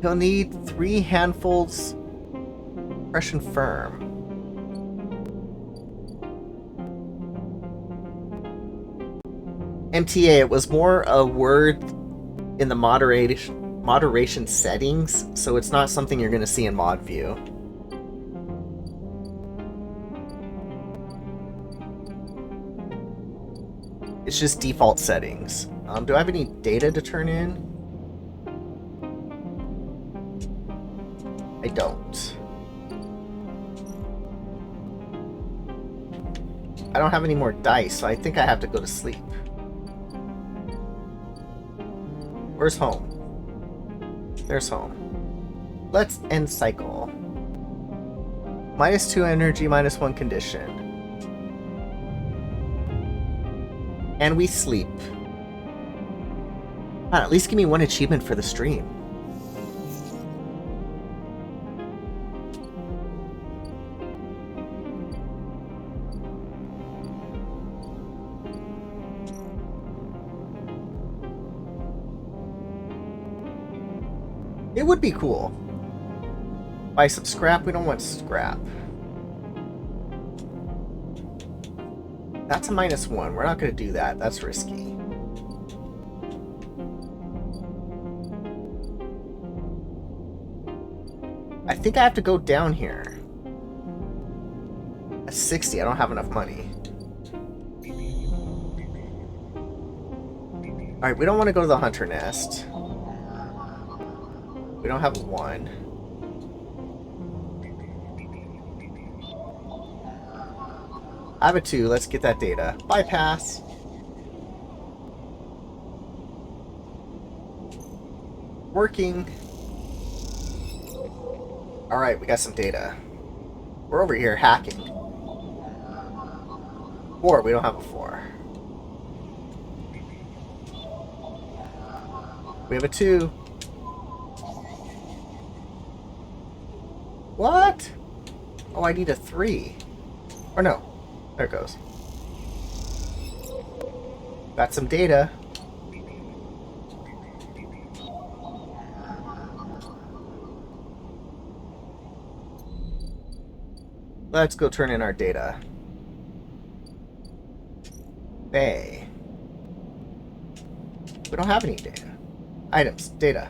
He'll need 3 handfuls fresh and firm. MTA, it was more a word in the moderation settings, so it's not something you're going to see in mod view. It's just default settings. Do I have any data to turn in? I don't. I don't have any more dice, so I think I have to go to sleep. Where's home? There's home. Let's end cycle. -2 energy, -1 condition. And we sleep. At least give me 1 achievement for the stream. It would be cool. Buy some scrap. We don't want scrap. That's a -1. We're not going to do that. That's risky. I think I have to go down here. At 60, I don't have enough money. Alright, we don't want to go to the hunter nest. We don't have 1. I have a 2. Let's get that data. Bypass. Working. Alright, we got some data. We're over here hacking. 4. We don't have a 4. We have a 2. What? Oh, I need a 3. Or no. There it goes. Got some data. Let's go turn in our data. Bay. We don't have any data. Items. Data.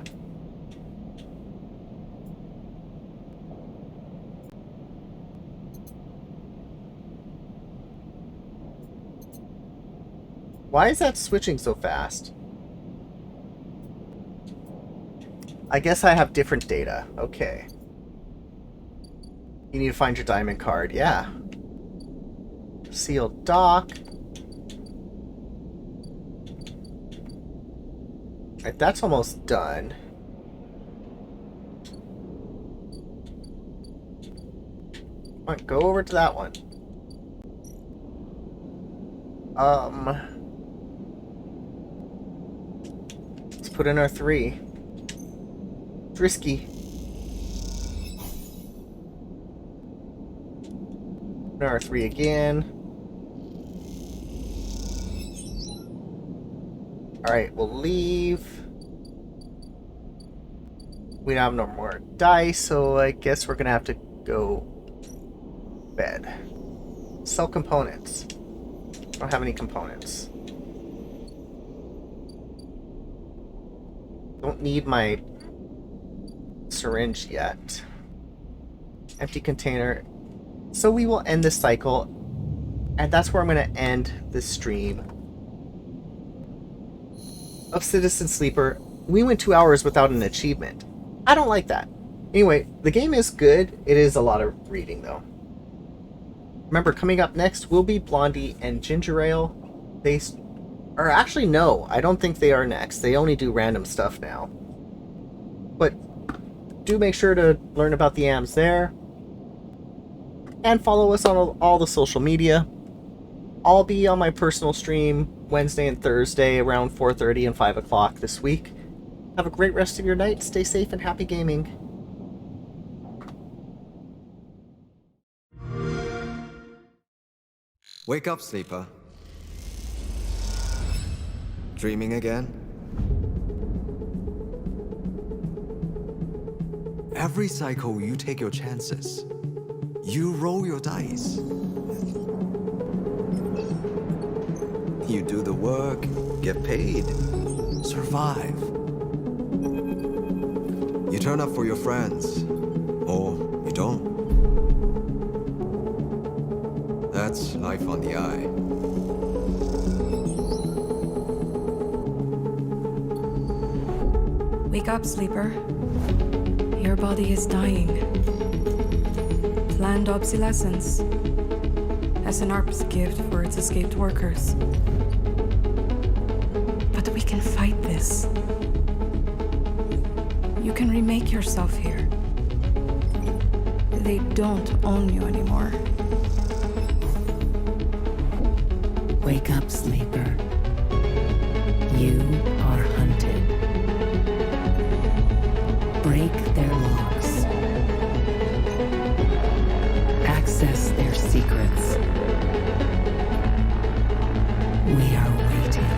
Why is that switching so fast? I guess I have different data. Okay. You need to find your diamond card. Yeah. Sealed dock. Alright, that's almost done. Come on, go over to that one. Let's put in our 3. It's risky. Put in our 3 again. Alright, we'll leave. We don't have no more dice, so I guess we're gonna have to go bed. Sell components. Don't have any components. Don't need my syringe yet. Empty container. So we will end this cycle, and that's where I'm going to end this stream of Citizen Sleeper. We went 2 hours without an achievement. I don't like that. Anyway, the game is good. It is a lot of reading, though. Remember, coming up next will be Blondie and Ginger Ale. They are actually, no, I don't think they are next. They only do random stuff now. But do make sure to learn about the AMs there. And follow us on all the social media. I'll be on my personal stream Wednesday and Thursday around 4:30 and 5 o'clock this week. Have a great rest of your night. Stay safe and happy gaming. Wake up, sleeper. Dreaming again? Every cycle, you take your chances. You roll your dice. You do the work, get paid, survive. You turn up for your friends, or you don't. That's life on the eye. Wake up, sleeper. Your body is dying. Planned obsolescence. SNRP's gift for its escaped workers. But we can fight this. You can remake yourself here. They don't own you anymore. Wake up, sleeper. You are hunted. Break their locks. Access their secrets. We are waiting.